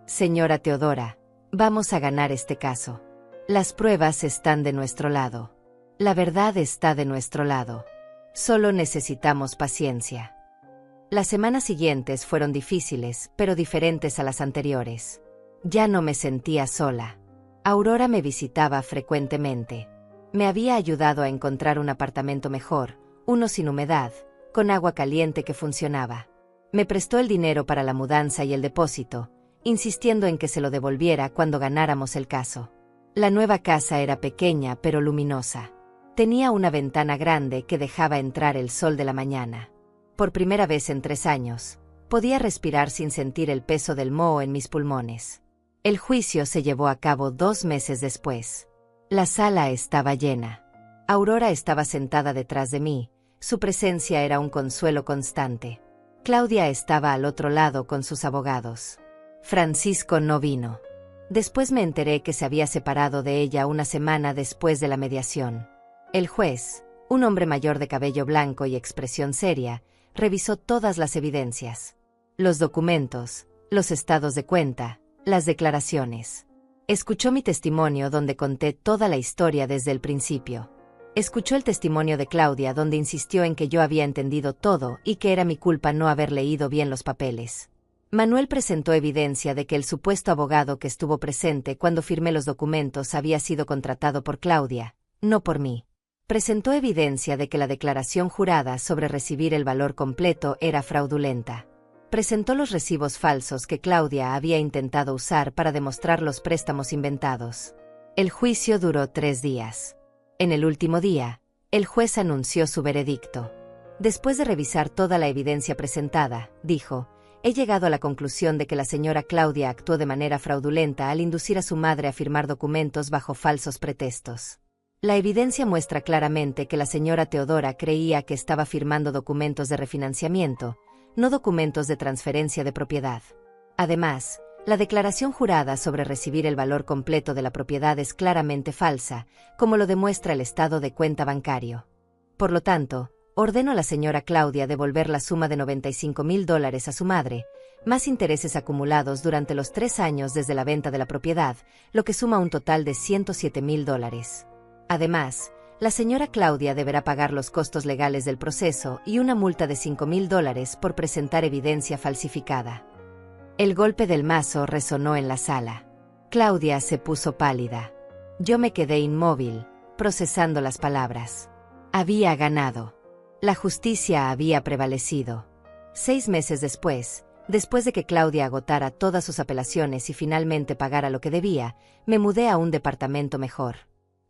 Speaker 2: Señora Teodora, vamos a ganar este caso. Las pruebas están de nuestro lado. La verdad está de nuestro lado. Solo necesitamos paciencia. Las semanas siguientes fueron difíciles, pero diferentes a las anteriores. Ya no me sentía sola. Aurora me visitaba frecuentemente. Me había ayudado a encontrar un apartamento mejor, uno sin humedad, con agua caliente que funcionaba. Me prestó el dinero para la mudanza y el depósito, insistiendo en que se lo devolviera cuando ganáramos el caso. La nueva casa era pequeña pero luminosa. Tenía una ventana grande que dejaba entrar el sol de la mañana. Por primera vez en 3 años, podía respirar sin sentir el peso del moho en mis pulmones. El juicio se llevó a cabo 2 meses después. La sala estaba llena. Aurora estaba sentada detrás de mí, su presencia era un consuelo constante. Claudia estaba al otro lado con sus abogados. Francisco no vino. Después me enteré que se había separado de ella una semana después de la mediación. El juez, un hombre mayor de cabello blanco y expresión seria, revisó todas las evidencias. Los documentos, los estados de cuenta, las declaraciones. Escuchó mi testimonio donde conté toda la historia desde el principio. Escuchó el testimonio de Claudia donde insistió en que yo había entendido todo y que era mi culpa no haber leído bien los papeles. Manuel presentó evidencia de que el supuesto abogado que estuvo presente cuando firmé los documentos había sido contratado por Claudia, no por mí. Presentó evidencia de que la declaración jurada sobre recibir el valor completo era fraudulenta. Presentó los recibos falsos que Claudia había intentado usar para demostrar los préstamos inventados. El juicio duró 3 días. En el último día, el juez anunció su veredicto. Después de revisar toda la evidencia presentada, dijo: he llegado a la conclusión de que la señora Claudia actuó de manera fraudulenta al inducir a su madre a firmar documentos bajo falsos pretextos. La evidencia muestra claramente que la señora Teodora creía que estaba firmando documentos de refinanciamiento, no documentos de transferencia de propiedad. Además, la declaración jurada sobre recibir el valor completo de la propiedad es claramente falsa, como lo demuestra el estado de cuenta bancario. Por lo tanto, ordeno a la señora Claudia devolver la suma de $95,000 a su madre, más intereses acumulados durante los 3 años desde la venta de la propiedad, lo que suma un total de $107,000. Además, la señora Claudia deberá pagar los costos legales del proceso y una multa de $5,000 por presentar evidencia falsificada. El golpe del mazo resonó en la sala. Claudia se puso pálida. Yo me quedé inmóvil, procesando las palabras. Había ganado. La justicia había prevalecido. 6 meses después de que Claudia agotara todas sus apelaciones y finalmente pagara lo que debía, me mudé a un departamento mejor.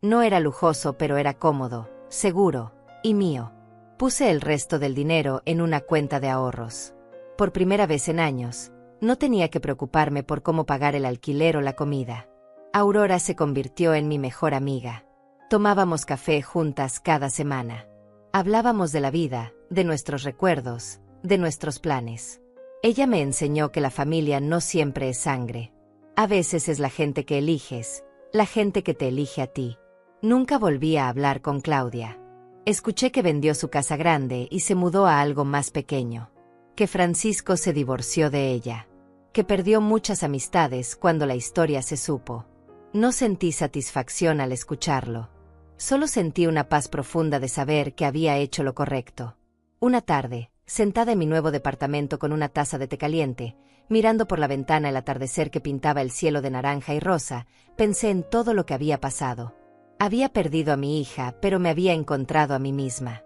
Speaker 2: No era lujoso, pero era cómodo, seguro y mío. Puse el resto del dinero en una cuenta de ahorros. Por primera vez en años, no tenía que preocuparme por cómo pagar el alquiler o la comida. Aurora se convirtió en mi mejor amiga. Tomábamos café juntas cada semana. Hablábamos de la vida, de nuestros recuerdos, de nuestros planes. Ella me enseñó que la familia no siempre es sangre. A veces es la gente que eliges, la gente que te elige a ti. Nunca volví a hablar con Claudia. Escuché que vendió su casa grande y se mudó a algo más pequeño. Que Francisco se divorció de ella. Que perdió muchas amistades cuando la historia se supo. No sentí satisfacción al escucharlo. Solo sentí una paz profunda de saber que había hecho lo correcto. Una tarde, sentada en mi nuevo departamento con una taza de té caliente, mirando por la ventana el atardecer que pintaba el cielo de naranja y rosa, pensé en todo lo que había pasado. Había perdido a mi hija, pero me había encontrado a mí misma.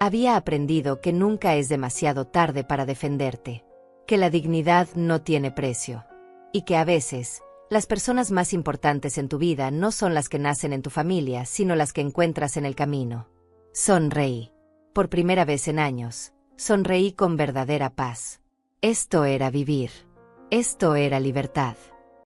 Speaker 2: Había aprendido que nunca es demasiado tarde para defenderte, que la dignidad no tiene precio, y que a veces, las personas más importantes en tu vida no son las que nacen en tu familia, sino las que encuentras en el camino. Sonreí. Por primera vez en años, sonreí con verdadera paz. Esto era vivir. Esto era libertad.